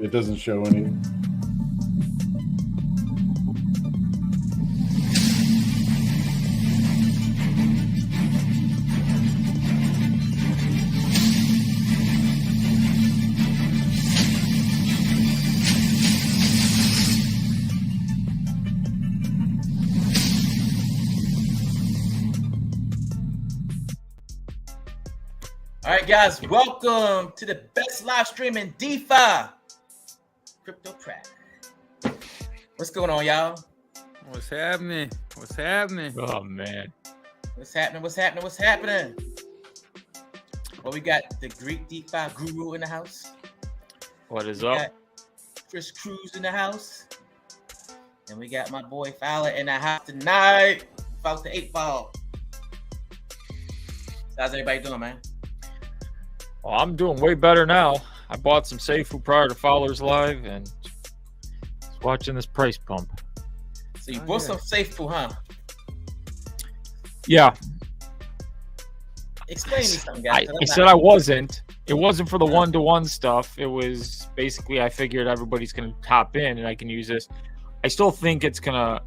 It doesn't show any. All right, guys, welcome to the best live stream in DeFi, Crypto Crack. What's going on, y'all? What's happening? What's happening? Oh, man. What's happening? What's happening? What's happening? Well, we got the Greek DeFi guru in the house. What is We up? got Cruz in the house. And we got my boy Fowler in the house tonight. About the 8 ball. How's everybody doing, man? Well, I'm doing way better now. I bought some safe food prior to Fowler's Live and was watching this price pump. So you bought some safe food, huh? Yeah. Explain me something, guys. I said I wasn't. It wasn't for the one-to-one stuff. It was basically I figured everybody's going to hop in and I can use this. I still think it's going to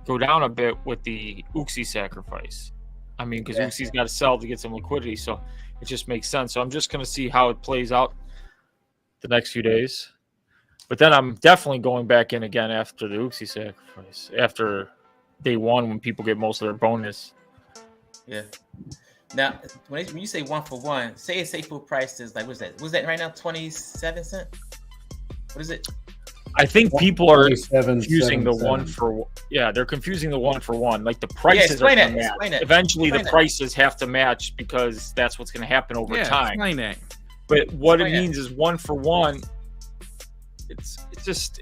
go down a bit with the Uxie sacrifice. I mean, because Uxie's got to sell to get some liquidity, so it just makes sense. So I'm just going to see how it plays out the next few days. But then I'm definitely going back in again after the Uxie sacrifice, after day one when people get most of their bonus. Yeah. Now, when you say 1-for-1, say a safe food price is like, what's that? What's that right now? 27 cents? What is it? I think people are 27, confusing the 77. one for they're confusing the one for one. Like the prices explain are it, going to explain match. it. Eventually, Explain the it. prices have to match because that's what's going to happen over time. Explain that. But what Explain it it. means is one for one. It's just.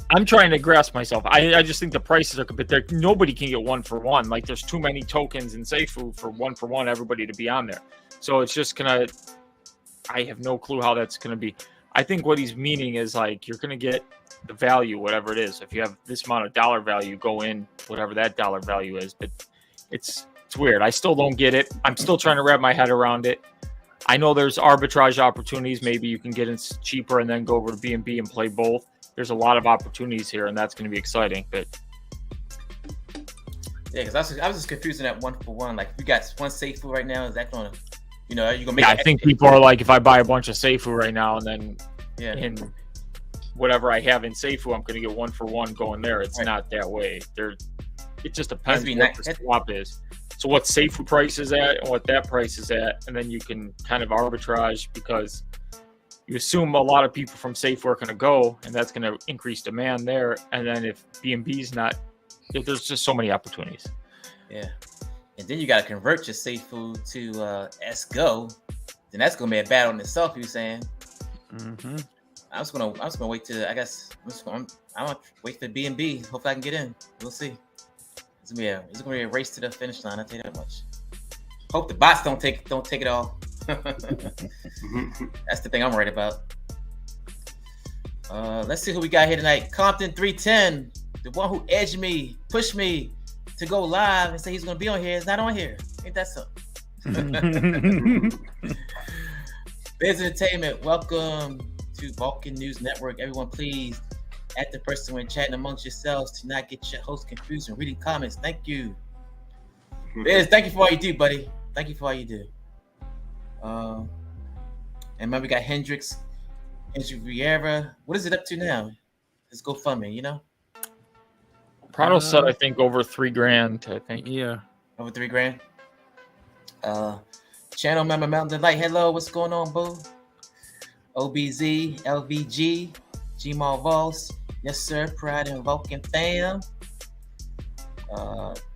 I'm trying to grasp myself. I just think the prices are, but nobody can get one for one. Like there's too many tokens in Seifu for one, everybody to be on there. So it's just gonna. I have no clue how that's gonna be. I think what he's meaning is like you're gonna get the value, whatever it is. If you have this amount of dollar value, go in whatever that dollar value is. But it's weird. I still don't get it. I'm still trying to wrap my head around it. I know there's arbitrage opportunities. Maybe you can get it cheaper and then go over to BNB and play both. There's a lot of opportunities here, and that's going to be exciting. But Yeah, because I was just confusing that 1-for-1. Like, if you got one safe food right now, is that going to, are you going to make yeah, it I think people are like, if I buy a bunch of Seifu right now and then Yeah. whatever I have in Seifu, I'm going to get one for one going there. It's not that way. It just depends be what nice. the swap is. So what Seifu price is at and what that price is at, and then you can kind of arbitrage because you assume a lot of people from Seifu are going to go, and that's going to increase demand there. And then if BNB's not, there's just so many opportunities. Yeah. And then you got to convert your safe food to SGO. Then that's going to be a battle in itself, you're saying. Mm-hmm. I was gonna wait till I'm gonna wait for BNB. Hopefully I can get in. We'll see. It's gonna be a race to the finish line. I'll tell you that much. Hope the bots don't take it all. That's the thing I'm worried about. Let's see who we got here tonight. Compton 310, the one who edged me, pushed me to go live and say he's gonna be on here, is not on here. Ain't that something? Biz Entertainment, welcome to Vulcan News Network. Everyone, please, at the person when chatting amongst yourselves to not get your host confused and reading comments. Thank you. Biz, thank you for all you do, buddy. Thank you for all you do. And remember, we got Hendrix Vieira. What is it up to now? Let's go GoFundMe, Prado said, I think, over $3,000, I think. Yeah. Over $3,000. Channel member Mountain Delight. Hello, what's going on, boo? OBZ, LVG, Gmal Voss. Yes, sir. Pride and Vulcan fam.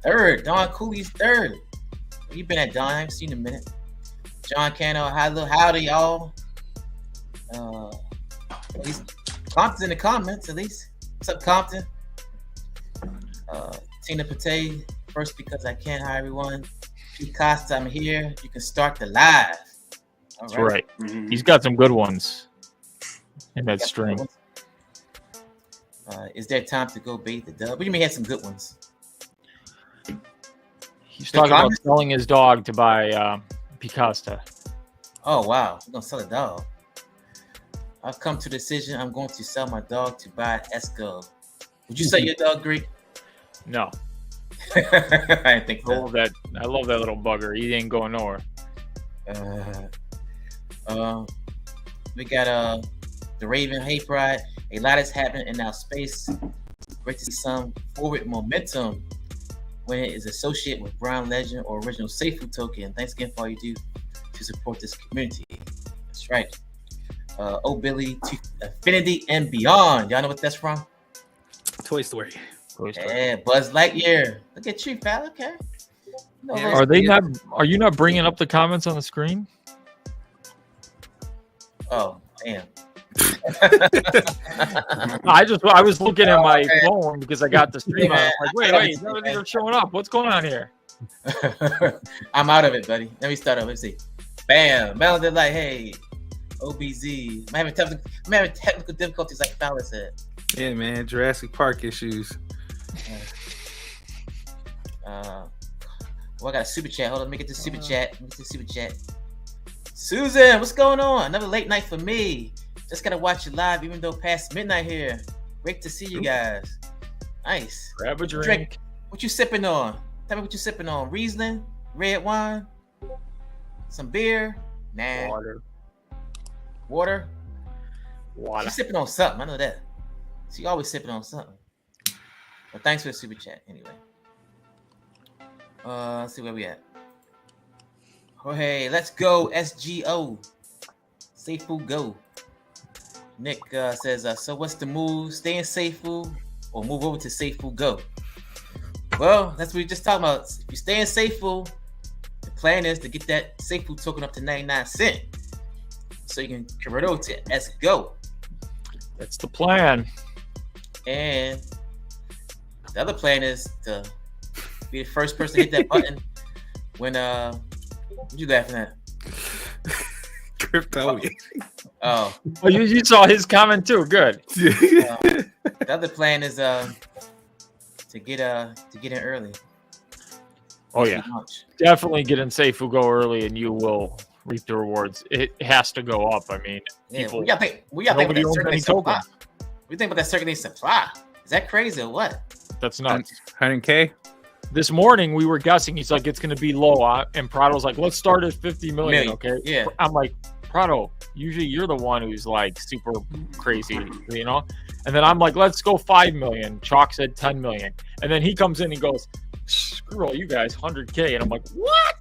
Third, Don Cooley's third. Where you been at, Don? I haven't seen you in a minute. John Cano, howdy, y'all. At least Compton's in the comments, at least. What's up, Compton? Tina Pate, first because I can. Hi, everyone. Casa, I'm here. You can start the live. All That's right. Mhm. He's got some good ones in that stream. Is there time to go bait the dub? What do you mean he had some good ones? He's talking about selling his dog to buy Picasta. Oh, wow. We're going to sell a dog. I've come to the decision. I'm going to sell my dog to buy Esco. Would you sell your dog, Greek? No. I didn't think I so. love that. I love that little bugger. He ain't going nowhere. We got the Raven Hate Pride. A lot has happened in our space. Great to see some forward momentum when it is associated with Brown Legend or original Seifu token. Thanks again for all you do to support this community. That's right. Oh Billy to Infinity and Beyond. Y'all know what that's from? Toy Story. Yeah, Buzz Lightyear. Look at you, pal. Okay. No, Yeah, Are they not? Are you not bringing up the comments on the screen? Oh, damn. I was looking at my phone because I got the stream. I was like, wait, they're showing up. What's going on here? I'm out of it, buddy. Let me start over. Let's see. Bam. Mel did like, hey, OBZ. I'm having technical difficulties, like Fowler said. Yeah, man. Jurassic Park issues. Well, I got a super chat. Hold on, let me get the super chat. Susan, what's going on? Another late night for me. Just gotta watch it live, even though past midnight here. Great to see you guys. Nice. Grab a drink. What you sipping on? Tell me what you sipping on. Riesling, red wine, some beer. Nah. Water. She's sipping on something. I know that. She always sipping on something. But thanks for the super chat anyway. Let's see where we at. Oh hey, let's go SGO. Seifu go. Nick says, so what's the move? Stay in Seifu or move over to Seifu go? Well, that's what we just talking about. If you stay in Seifu, the plan is to get that Seifu token up to 99 cents. So you can convert over to Let's go. That's the plan. And the other plan is to be the first person to hit that button when what you laughing at? Crypto. Oh, you saw his comment too. Good. The other plan is to get in early. Oh yeah, definitely get in Seifu go early, and you will reap the rewards. It has to go up. I mean, people, we gotta think about that circulating supply. We think about that circulating supply. Is that crazy or what? That's nuts. 100K. This morning we were guessing. He's like, it's going to be low, and Prado's like, let's start at 50 million. Okay. Yeah. I'm like, Prado, usually you're the one who's like super crazy, you know? And then I'm like, let's go 5 million. Chalk said 10 million. And then he comes in and goes, screw all you guys, 100K. And I'm like, what?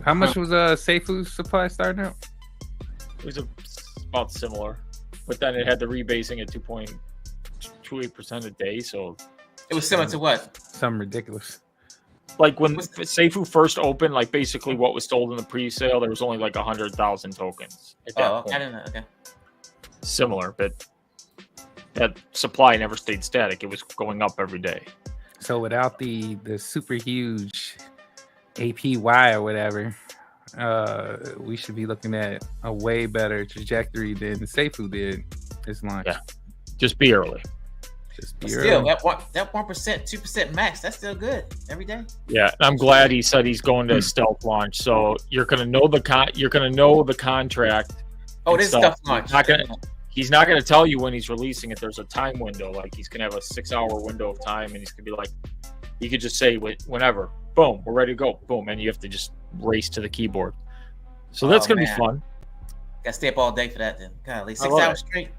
How much was Seifu's supply starting out? It was about similar. But then it had the rebasing at 2.28% a day. So it was similar to what? Something ridiculous. Like when Seifu first opened, like basically what was sold in the pre-sale, there was only like 100,000 tokens at that point. I didn't know. Okay. Similar, but that supply never stayed static. It was going up every day. So without the super huge APY or whatever, we should be looking at a way better trajectory than Seifu did this launch. Yeah, just be early. Still, that 1%, 2% max, that's still good every day. Yeah, I'm glad he said he's going to stealth launch. So you're gonna know the contract. Oh, this is stealth launch. He's not gonna tell you when he's releasing it. There's a time window. Like he's gonna have a 6-hour window of time, and he's gonna be like, you could just say whenever, boom, we're ready to go, boom, and you have to just race to the keyboard. So that's gonna be fun. Gotta stay up all day for that then. Golly, 6 hours straight.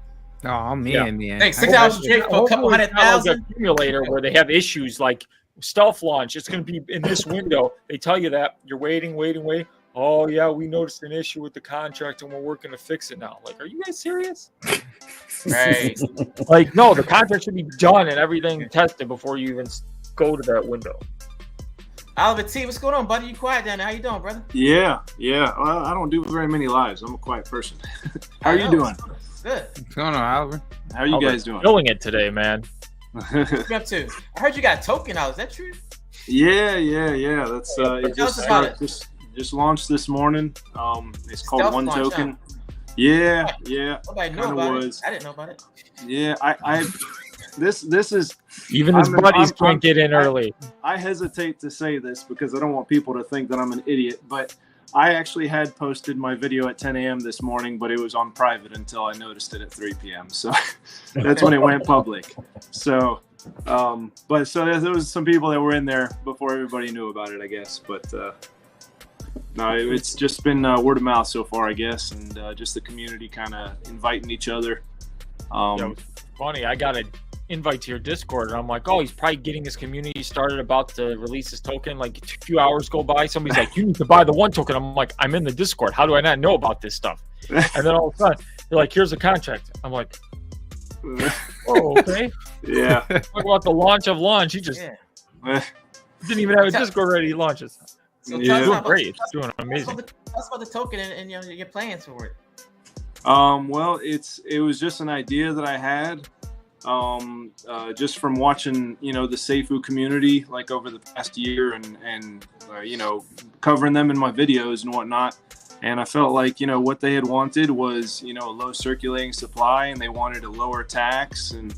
Oh man, Hey, 6 hours straight for a couple 100,000 accumulator where they have issues like stealth launch. It's going to be in this window. They tell you that you're waiting. Oh yeah, we noticed an issue with the contract and we're working to fix it now. Like, are you guys serious? Right. Like, no, the contract should be done and everything tested before you even go to that window. Oliver T, what's going on, buddy? You quiet down there. How you doing, brother? Yeah. Well, I don't do very many lives. I'm a quiet person. How are you doing? Good. What's going on, Oliver? How are you guys doing? Killing it today, man. What you up to? I heard you got a token out. Is that true? Yeah. That's it just launched this morning. It's called Stealth One launch, Token. Yeah. Nobody knew about it. I didn't know about it. Yeah, I this is even his buddies can't get in early. I hesitate to say this because I don't want people to think that I'm an idiot, but I actually had posted my video at 10 a.m. this morning, but it was on private until I noticed it at 3 p.m. So that's when it went public. So, but so there was some people that were in there before everybody knew about it, I guess. But no, it's just been word of mouth so far, I guess, and just the community kind of inviting each other. Yeah, funny, I got an invite to your Discord, and I'm like, oh, he's probably getting his community started, about to release his token. Like, a few hours go by, somebody's like, you need to buy the one token. I'm like, I'm in the Discord. How do I not know about this stuff? And then all of a sudden, they're like, here's a contract. I'm like, oh, okay. Yeah. Talk about the launch of launch. He just didn't even have a Discord ready. He launches. So Yeah. tell us Great. It's doing amazing. Tell us about the token and your plans for it. Well, it was just an idea that I had, just from watching, the Seifu community, like over the past year and covering them in my videos and whatnot. And I felt like, what they had wanted was, a low circulating supply, and they wanted a lower tax and,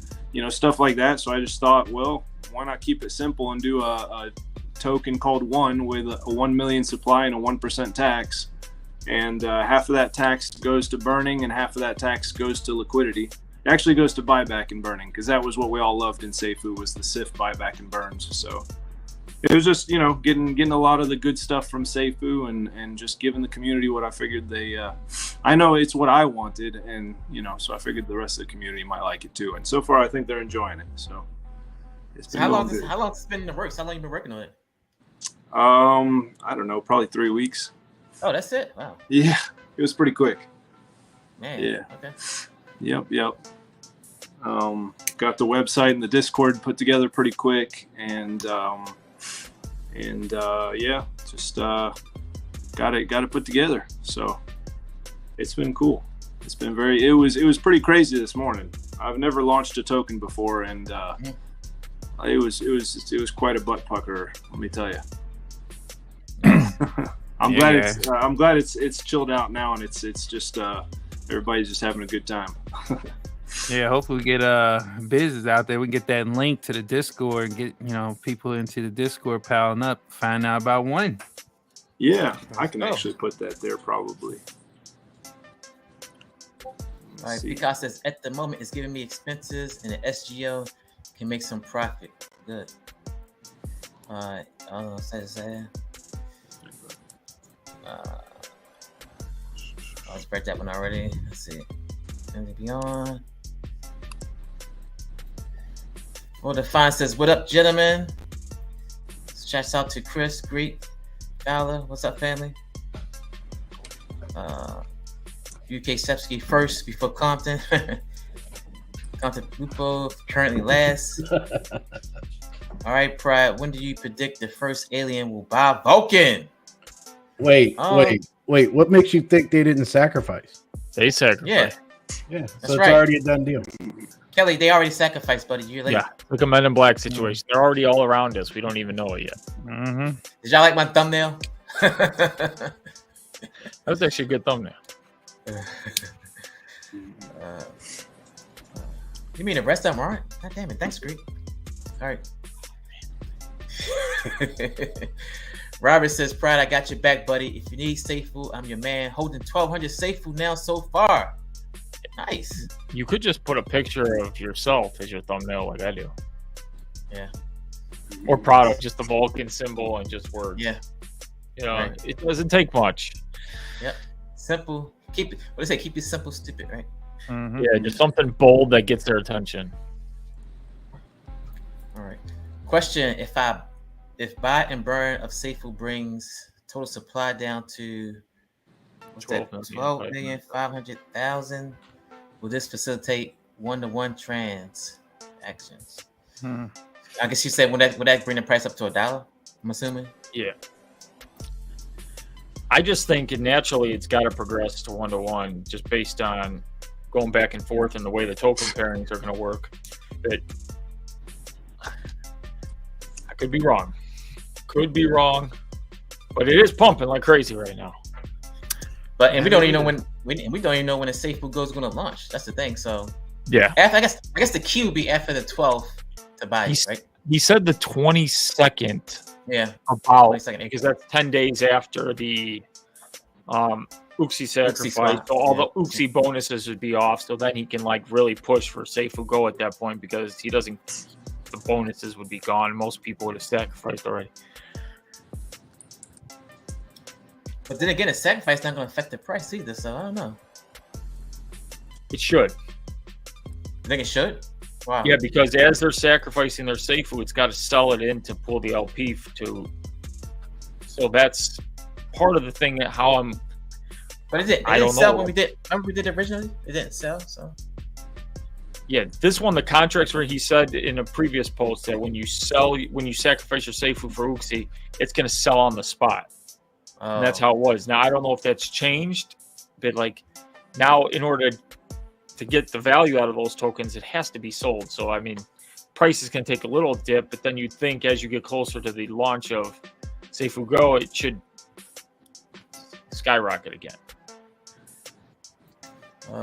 stuff like that. So I just thought, well, why not keep it simple and do a token called One with a 1 million supply and a 1% tax. And half of that tax goes to burning and half of that tax goes to liquidity. It actually goes to buyback and burning, because that was what we all loved in Seifu, was the SIF buyback and burns. So it was just, getting a lot of the good stuff from Seifu and just giving the community what I figured I know it's what I wanted, and, so I figured the rest of the community might like it too. And so far, I think they're enjoying it. So it's been How long good. has it been in the works? How long have you been working on it? I don't know, probably 3 weeks. Oh, that's it? Wow. Yeah, it was pretty quick. Man. Yeah. Okay. Yep. Got the website and the Discord put together pretty quick, and just got it put together. So it's been cool. It's been it was pretty crazy this morning. I've never launched a token before, and it was quite a butt pucker, let me tell you. I'm glad it's chilled out now, and it's just everybody's just having a good time. Yeah, hopefully we get business out there. We can get that link to the Discord and get people into the Discord piling up, find out about One. Yeah, I can actually put that there probably. All right, because says at the moment it's giving me expenses, and the SGO can make some profit. Good. All right. I spread that one already. Let's see. And beyond. Well, the fine says, "What up, gentlemen?" Shouts out to Chris, Greek, Fowler. What's up, family? UK Sepsky first before Compton. Compton Lupo currently last. All right, Pride. When do you predict the first alien will buy Vulcan? Wait. What makes you think they didn't sacrifice? They sacrificed. Yeah. So That's it's right. already a done deal. Kelly, they already sacrificed, buddy. You're late. Yeah, like a Men in Black situation. They're already all around us. We don't even know it yet. Mm-hmm. Did y'all like my thumbnail? That was actually a good thumbnail. You mean the rest of them aren't? God damn it. Thanks, Greek. All right. Robert says, Pride, I got your back, buddy. If you need Seifu, I'm your man. Holding 1,200 Seifu now so far. Nice. You could just put a picture of yourself as your thumbnail like I do. Yeah. Or product, just the Vulcan symbol and just words. Yeah. Right. It doesn't take much. Yep. Simple. Keep it. What do they say? Keep it simple, stupid, right? Mm-hmm. Yeah, just something bold that gets their attention. All right. Question: If buy and burn of Seifu brings total supply down to 12,500,000, will this facilitate one-to-one transactions? I guess you said would that bring the price up to $1? I'm assuming. Yeah. I just think naturally it's got to progress to one-to-one, just based on going back and forth and the way the token pairings are going to work. But I could be wrong. But it is pumping like crazy right now. But we don't even know when a Seifu Go is going to launch. That's the thing. So yeah, I guess the queue would be after the 12th to buy it, right? He said the 22nd. Yeah, about 22nd, because that's 10 days after the Uxie sacrifice, swap, so all yeah. the Uxie bonuses would be off. So then he can like really push for Seifu Go at that point because he doesn't. The bonuses would be gone. Most people would have sacrificed already. But then again, a sacrifice not going to affect the price either. So I don't know. It should. You think it should? Wow. Yeah, because as they're sacrificing their Seifu, it's got to sell it in to pull the LP to. So that's part of the thing that how I'm. But it didn't sell when we did. Remember we did it originally? It didn't sell, so. Yeah, this one, the contracts where he said in a previous post that when you sacrifice your Seifu for Uxie, it's going to sell on the spot. Oh. And that's how it was. Now, I don't know if that's changed, but like now in order to get the value out of those tokens, it has to be sold. So, I mean, prices can take a little dip, but then you'd think as you get closer to the launch of Seifu Go, it should skyrocket again.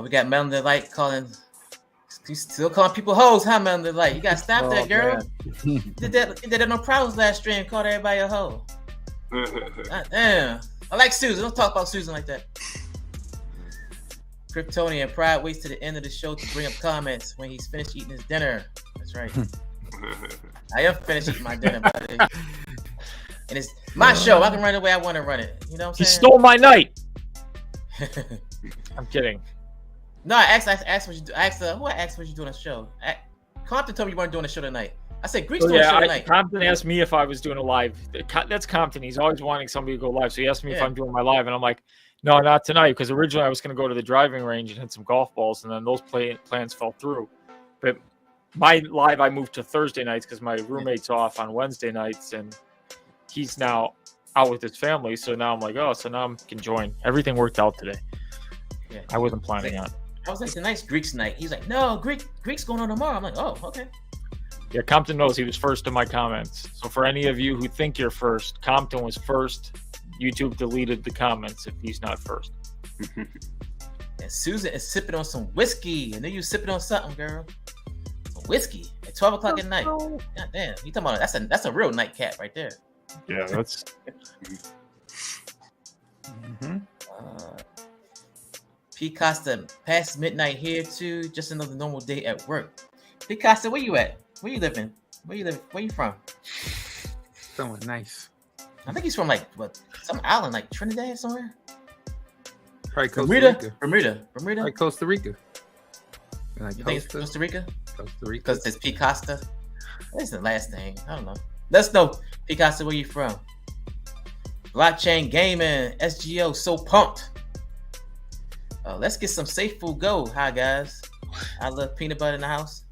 We got Melon the Light calling. He's still calling people hoes, huh, Melon the Light? You got to stop that, girl. Did that no problems last stream. Called everybody a hoe. God damn. I like Susan. Don't talk about Susan like that. Kryptonian Pride waits to the end of the show to bring up comments when he's finished eating his dinner. That's right. I am finished eating my dinner, buddy. And it's my show. I can run the way I want to run it. You know what I'm saying? He stole my night. I'm kidding. No, I asked what you do. I asked what you doing on the show. Compton told me you weren't doing a show tonight. I said Greek's doing a show tonight. Compton asked me if I was doing a live. That's Compton. He's always wanting somebody to go live. So he asked me if I'm doing my live, and I'm like, no, not tonight, because originally I was going to go to the driving range and hit some golf balls, and then those plans fell through. But my live I moved to Thursday nights because my roommate's off on Wednesday nights, and he's now out with his family. So now I'm like, so now I can join. Everything worked out today. Yeah. I wasn't planning on. I was like, tonight's Greek's night. He's like, no, Greek's going on tomorrow. I'm like, oh, okay. Yeah, Compton knows he was first in my comments. So for any of you who think you're first, Compton was first. YouTube deleted the comments if he's not first. And Susan is sipping on some whiskey. I knew you were sipping on something, girl. Some whiskey at 12 o'clock at night. God damn. You talking about that's a real nightcap right there. Yeah, that's. P. Costa, past midnight here too. Just another normal day at work. P. Costa, where you at? Where you living? Where you from? Somewhere nice. I think he's from like some island, like Trinidad somewhere. Probably Costa Rica. Bermuda. Like Costa Rica. Like you think it's Costa Rica? Costa Rica. Because it's P. Costa. What's the last name? I don't know. Let's know, P. Costa, where you from? Blockchain gaming, SGO, so pumped. Let's get some Seifu Go. Hi guys. I love peanut butter in the house.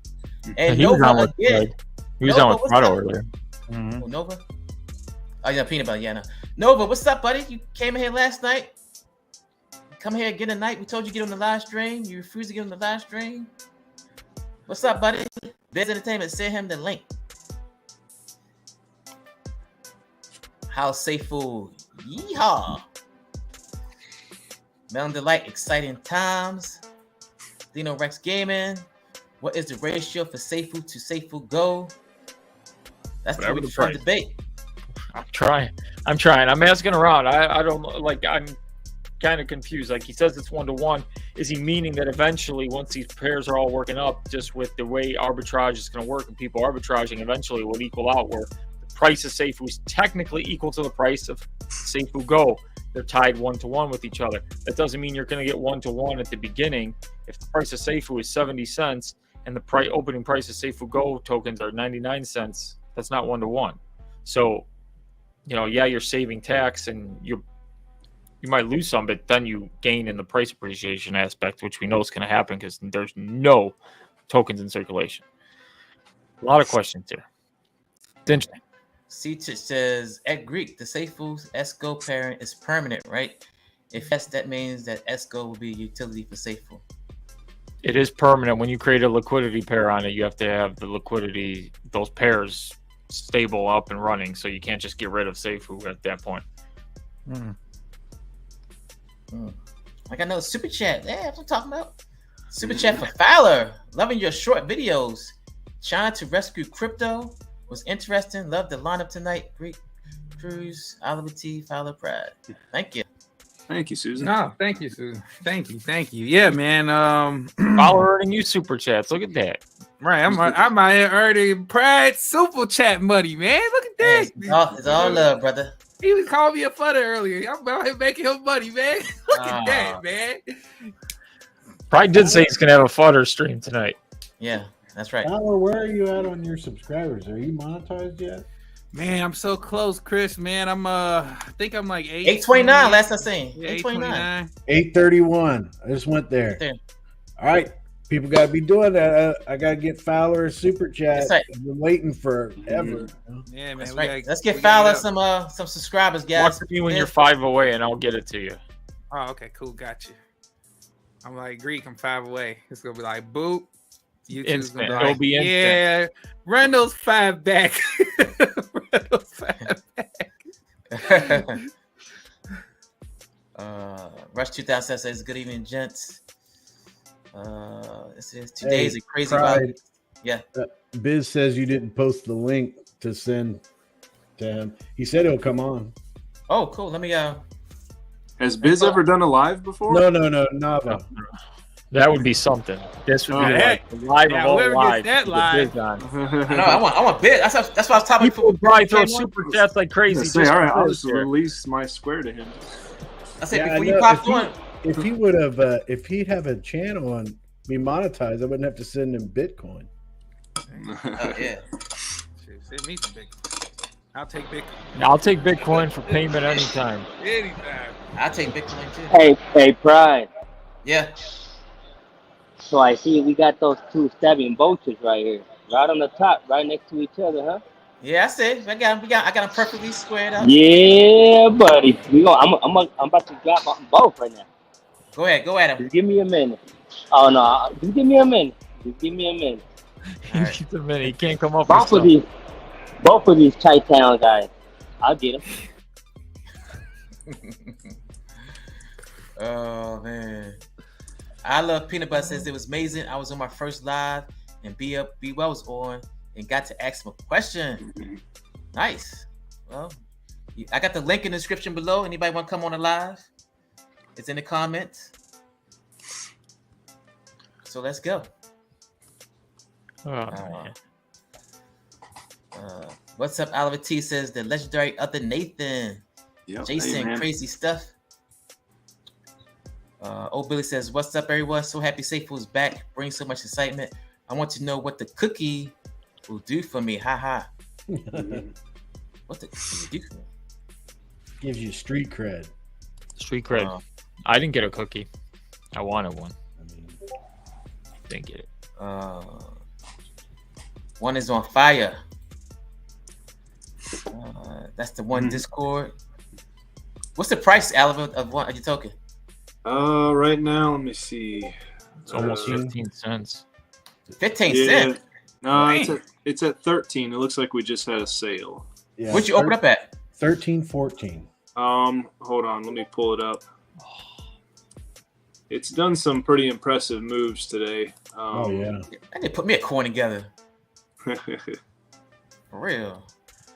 And Nova again. He was on with Prado earlier. Mm-hmm. Oh, Nova? Oh yeah, peanut butter. Yeah, no. Nova, what's up, buddy? You came in here last night. Come here again tonight. We told you to get on the live stream. You refused to get on the live stream. What's up, buddy? Biz Entertainment, send him the link. How's Seifu? Yeehaw. Melon Delight, exciting times. Dino Rex Gaming. What is the ratio for Seifu to Seifu Go? That's the really fun debate. I'm trying. I'm asking around. I don't like. I'm kind of confused. Like he says it's 1-to-1. Is he meaning that eventually, once these pairs are all working up, just with the way arbitrage is going to work and people arbitraging, eventually it will equal out where the price of Seifu is technically equal to the price of Seifu Go. They're tied 1-to-1 with each other. That doesn't mean you're going to get 1-to-1 at the beginning. If the price of Seifu is 70 cents and the opening price of Seifu Go tokens are 99 cents, that's not 1-to-1. So, you're saving tax and you might lose some, but then you gain in the price appreciation aspect, which we know is going to happen because there's no tokens in circulation. A lot of questions here. It's interesting. C-Tich says, at Greek, the Seifu's Esco parent is permanent, right? If yes, that means that Esco will be a utility for Seifu. It is permanent. When you create a liquidity pair on it, you have to have the liquidity, those pairs stable up and running, so you can't just get rid of Seifu at that point. I got another super chat. Yeah, that's what I'm talking about. Super chat for Fowler. Loving your short videos. China to rescue crypto was interesting. Love the lineup tonight. Greek Cruz, Oliver T, Fowler Pride. Thank you. Thank you, Susan. No, thank you, Susan. Thank you. Yeah, man. I'll earning you super chats. Look at that. Right, I'm out here earning Pride super chat money, man. Look at that. It's all love, brother. He was calling me a futter earlier. I'm out here making him money, man. Look at that, man. Pride did say he's gonna have a fodder stream tonight. Yeah, that's right. Tyler, where are you at on your subscribers? Are you monetized yet? Man, I'm so close, Chris. Man, I think I'm like 829 last I seen. Yeah, 829. 831. I just went there. All right. People gotta be doing that. I gotta get Fowler a super chat. Right. I've been waiting forever. Yeah, man. That's right. Let's get Fowler some subscribers, guys. Watch me when you're 5 away, and I'll get it to you. Oh, okay, cool, got you. I'm like Greek. I'm 5 away. It's gonna be like boop. YouTube's gonna be like, It'll be instant. yeah, run those 5 back. Run those 5 back. Rush 2000 says, "Good evening, gents. This is 2 days of crazy vibe." Yeah. Biz says you didn't post the link to send to him. He said he'll come on. Oh, cool. Let me Has Biz ever done a live before? No, Nava. That would be something. This would be like the live of all live. That live. I want bid. That's what I was talking People would probably throw super chats like crazy. Say, all right, I'll just release my square to him. I said before you popped on. If he would have, if he'd have a channel and be monetized, I wouldn't have to send him Bitcoin. Oh yeah. Send me some Bitcoin. I'll take Bitcoin. I'll take Bitcoin for payment anytime. Anytime. I'll take Bitcoin too. Hey, Pride. Yeah. So I see we got those 2 stabbing vultures right here, right on the top, right next to each other, huh? Yeah, I said I got them perfectly squared up. Yeah, buddy. I'm about to drop on both right now. Go ahead, go at him. Just give me a minute. Oh no, just give me a minute. He needs a minute. He can't come up Both with of these Chi-Town guys. I'll get them. Oh man. I love Peanut Butter says it was amazing. I was on my first live and Be Well was on and got to ask him a question. Nice. Well, I got the link in the description below. Anybody want to come on the live? It's in the comments. So let's go. What's up, Oliver T says the legendary other Nathan. Yep, Jason, hey, crazy stuff. Old Billy says, "What's up, everyone? So happy Safe Food's back. Brings so much excitement. I want to know what the cookie will do for me. Ha. What the cookie do for me? Gives you street cred. Street cred. I didn't get a cookie. I wanted one. Didn't get it. One is on fire. That's the one Discord. What's the price, Alvin, of your token? Right now, let me see. It's almost 15 cents. 15 cents? No, it's at 13. It looks like we just had a sale. Yeah, what'd you open up at? 13.14. Hold on, let me pull it up. It's done some pretty impressive moves today. Oh yeah. I need to put me a coin together. For real.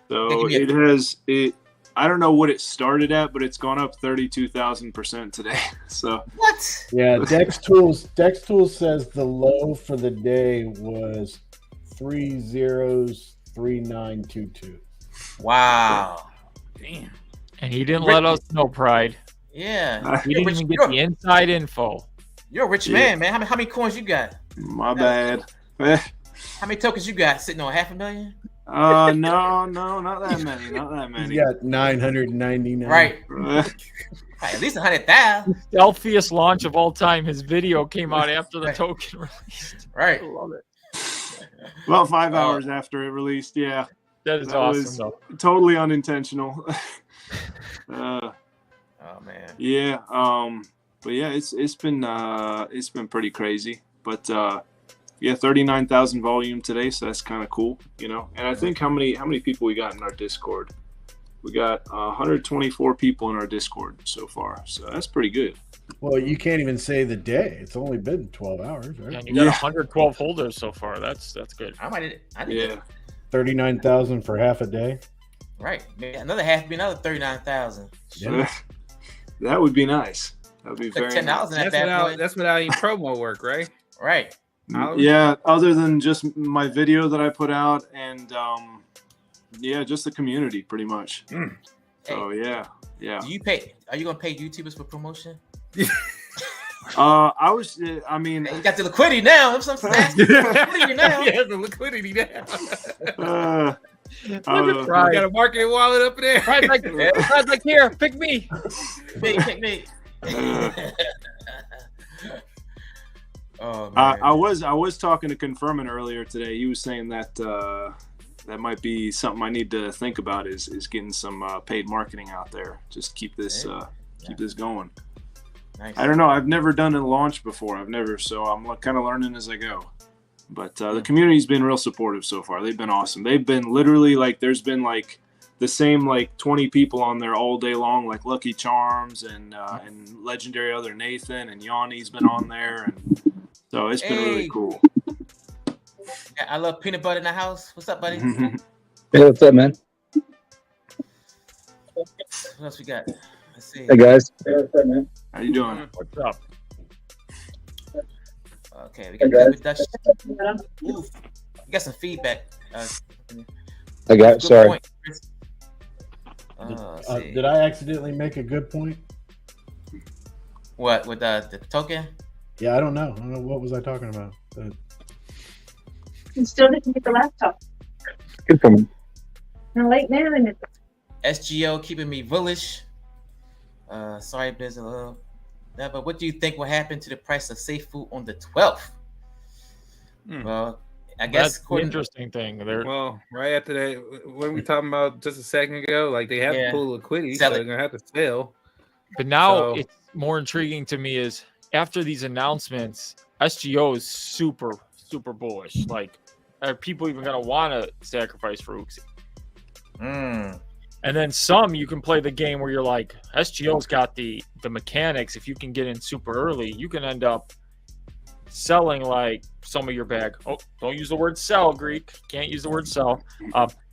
So it has it. I don't know what it started at, but it's gone up 32,000% today. So what? Yeah, Dex Tools says the low for the day was 303922. Wow. Damn. And he didn't let us know, Pride. Yeah. We didn't even get the inside info. You're a rich man, man. How many coins you got? My bad. How many tokens you got sitting on 500,000? No, not that many. Not that many. He's got 999. Right. At least 100,000. Stealthiest launch of all time. His video came out after the token released. Right. I love it. About 5 hours after it released. Yeah. That is awesome, though. Totally unintentional. Oh man. Yeah. But yeah, it's been pretty crazy. But yeah, 39,000 volume today, so that's kind of cool, you know. And I think how many people we got in our Discord? We got 124 people in our Discord so far, so that's pretty good. Well, you can't even say the day. It's only been 12 hours, right? And you got 112 holders so far. That's good. I did. Yeah. 39,000 for half a day. Right. Maybe another half be another 39,000. Yeah. That would be nice. That would be Like very nice. $10 in that bad boy. That's without any promo work, right? Right. Yeah, other than just my video that I put out and yeah, just the community pretty much. So yeah. Do you pay? Are you gonna pay YouTubers for promotion? I mean, you got the liquidity now. I'm liquidity now. Yeah, the liquidity now. Look at Pride. Got a marketing wallet up there. Pride's like, here, pick me. Pick me. Oh, man. I was talking to Confirming earlier today. He was saying that that might be something I need to think about is getting some paid marketing out there. Just keep this this going. Nice. I don't know. I've never done a launch before. So I'm kind of learning as I go. But the community's been real supportive so far. They've been awesome. They've been literally like, there's been like the same like 20 people on there all day long, like Lucky Charms and legendary other Nathan and Yanni's been on there, and so it's been really cool. Yeah, I love peanut butter in the house. What's up, buddy? Hey, what's up, man? What else we got? Let's see. Hey, guys. How you doing? What's up? Okay, we got Dutch. Ooh, we got some feedback. I got. Sorry. Did I accidentally make a good point? What with the token? Yeah, I don't know. What was I talking about? I'm still looking at the laptop. Good for me. I'm late now, and it's SGO keeping me bullish. Sorry, Biz, a little. Yeah, but what do you think will happen to the price of safe food on the 12th? Well, I guess that's the interesting thing. Well, right after that, what were we talking about just a second ago? Like they have to pull liquidity, so they're gonna have to sell. But now it's more intriguing to me is after these announcements, SGO is super bullish. Like, are people even gonna want to sacrifice for Uxie? And then some, you can play the game where you're like, SGO's got the mechanics. If you can get in super early, you can end up selling like some of your bag. Oh, don't use the word sell, Greek. Can't use the word sell.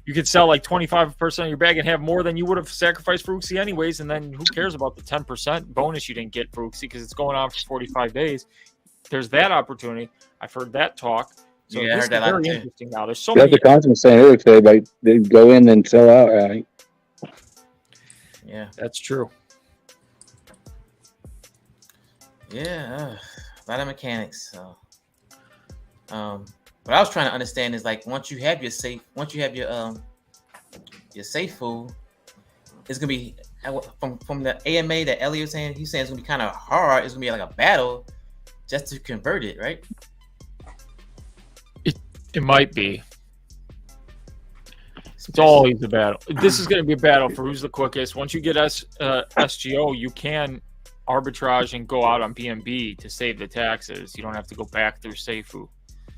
You could sell like 25% of your bag and have more than you would have sacrificed for Uxie anyways. And then who cares about the 10% bonus you didn't get for Uxie because it's going on for 45 days. There's that opportunity. I've heard that talk. So yeah, I heard that very interesting now. There's so many. That's the concept saying earlier today, but they go in and sell out, right? Yeah, that's true. Yeah, a lot of mechanics. So, what I was trying to understand is like once you have your safe food, it's gonna be from the AMA that Elliot was saying. He's saying it's gonna be kind of hard. It's gonna be like a battle just to convert it, right? It might be. It's always a battle. This is going to be a battle for who's the quickest. Once you get SGO, you can arbitrage and go out on BNB to save the taxes. You don't have to go back through Seifu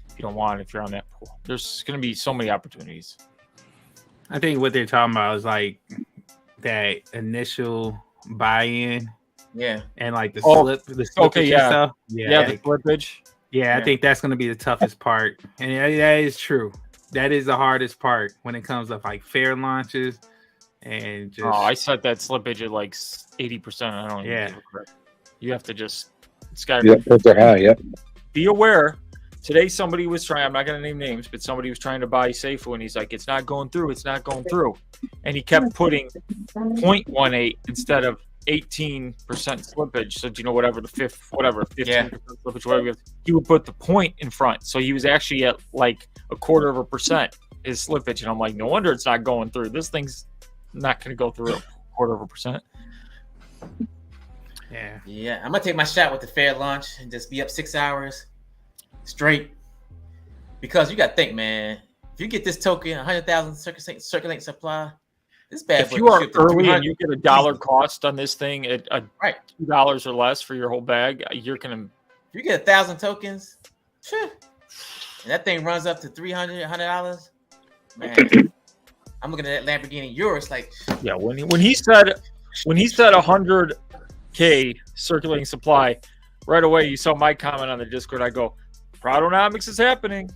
if you don't want it, if you're on that pool. There's going to be so many opportunities. I think what they're talking about is like that initial buy-in. Yeah. And like the slippage stuff. Yeah, the slippage. Yeah, I think that's going to be the toughest part. And that is true. That is the hardest part when it comes to like fair launches and just. Oh, I set that slippage at like 80%. I don't even give a crap. You have to just. Be aware. Today, somebody was trying. I'm not going to name names, but somebody was trying to buy Seifu, and he's like, "It's not going through. It's not going through," and he kept putting 0.18 instead of 18% slippage. So do you know whatever 15% slippage, whatever he would put the point in front. So he was actually at like 0.25% his slippage, and I'm like, no wonder it's not going through. This thing's not going to go through 0.25%. Yeah. I'm gonna take my shot with the fair launch and just be up 6 hours straight because you got to think, man. If you get this token, 100,000 circulating supply. This bad. If you are early and you get $1 cost on this thing at $2 or less for your whole bag, you're gonna. If you get 1,000 tokens, and that thing runs up to $100, man. I'm looking at that Lamborghini Urus like. Yeah, when he said 100K circulating supply, right away you saw my comment on the Discord. I go, Tokenomics is happening.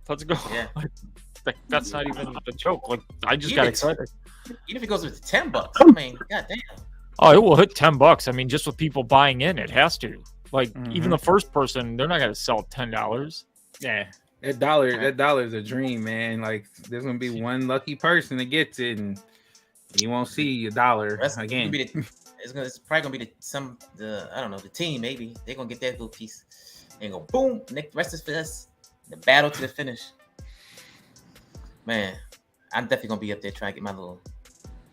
Let's go. Yeah. That's not even a joke. Like I just got excited. Even if it goes with $10, I mean, goddamn. Oh, it will hit $10. I mean, just with people buying in, it has to. Like even the first person, they're not going to sell $10. Yeah, that dollar is a dream, man. Like there's gonna be one lucky person that gets it, and you won't see a dollar again. It's probably gonna be I don't know, the team. Maybe they're gonna get that little piece and go boom. The rest is for us. The battle to the finish. Man, I'm definitely gonna be up there trying to get my little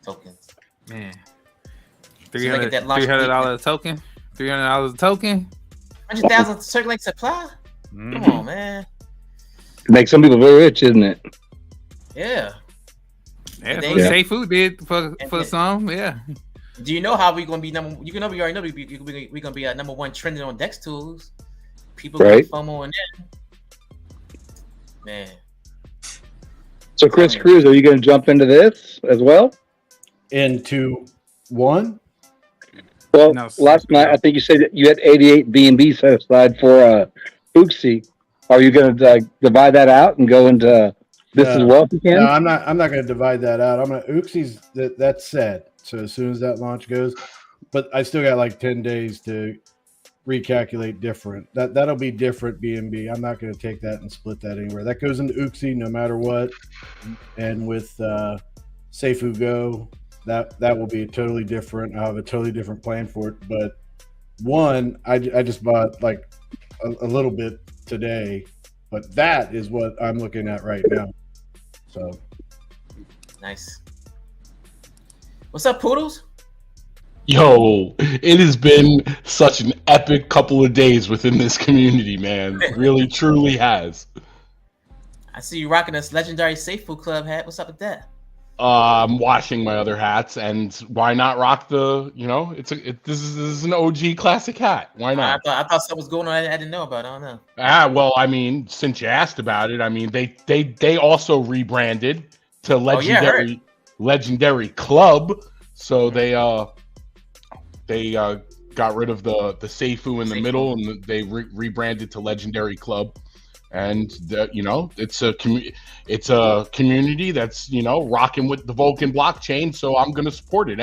tokens. Man, $300 token. $300 a token. 100,000 circulating supply. Come on, man. Make some people very rich, isn't it? Yeah. Yeah, that's what Safe Food did for some. Yeah. Do you know how we're gonna be number? You know, we already know we're gonna be at number one trending on Dex Tools. People gonna FOMO in there. Man. So, Cruz, are you going to jump into this as well? Into one? Well, last night I think you said that you had 88 B&B set aside for Fuxi. Are you going to divide that out and go into this as well if you can? No, I'm not going to divide that out. I'm going to Uxi's that's set. So as soon as that launch goes, but I still got like 10 days to recalculate different. That'll be different B&B. I'm not going to take that and split that anywhere. That goes into Uxi no matter what. And with Seifu Go, that will be totally different. I'll have a totally different plan for it. But one, I just bought like a little bit today, but that is what I'm looking at right now. So nice. What's up, Poodles? Yo, it has been such an epic couple of days within this community, man. Really, truly has. I see you rocking this legendary Seifu Club hat. What's up with that? I'm washing my other hats, and why not rock the? This is an OG classic hat. Why not? I thought something was going on. I didn't know about it. I don't know. Well, I mean, since you asked about it, I mean, they also rebranded to Legendary Club, so they got rid of the Seifu in the middle, and they rebranded to Legendary Club. And it's a community that's rocking with the Vulcan blockchain, so I'm gonna support it.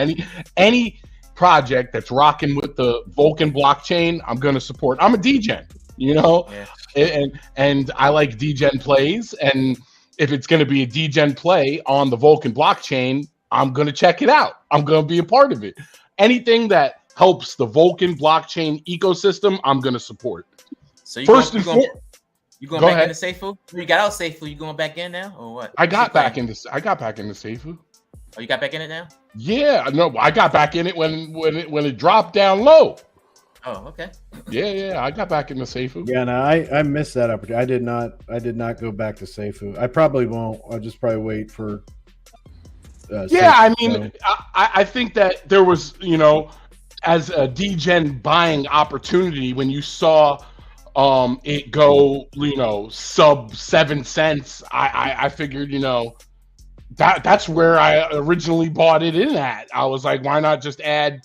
Any project that's rocking with the Vulcan blockchain, I'm gonna support. I'm a DGen, and I like DGen plays, and if it's gonna be a DGen play on the Vulcan blockchain, I'm gonna check it out. I'm gonna be a part of it. Anything that helps the Vulcan blockchain ecosystem, I'm gonna support. So you going back into Seifu? You got out Seifu. You going back in now, or what? I got back into Seifu. Oh, you got back in it now? Yeah, no, I got back in it when it dropped down low. Oh, okay. Yeah, I got back into Seifu. Yeah, no, I missed that opportunity. I did not go back to Seifu. I probably won't. I'll just probably wait for. I think that there was, as a DGen buying opportunity, when you saw it go, sub 7 cents, I figured, that's where I originally bought it in at. I was like, why not just add,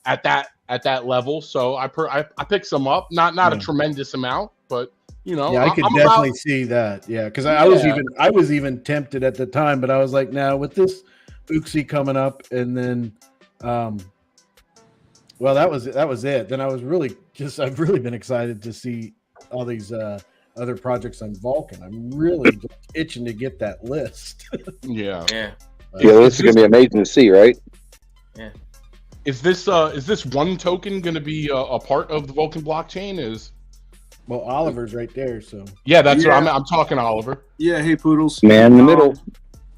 at that level? So I picked some up, not a tremendous amount, but yeah, I could definitely see that. Yeah, because I was even tempted at the time, but I was like, now with this Uxi coming up, and then well, that was it. Then I've really been excited to see all these other projects on Vulcan. I'm really just itching to get that list. Yeah. This is gonna be amazing to see, right? Yeah. Is this one token gonna be a part of the Vulcan blockchain? Well, Oliver's right there, so yeah, that's what I'm talking to Oliver. Yeah, hey Poodles. Man in the middle.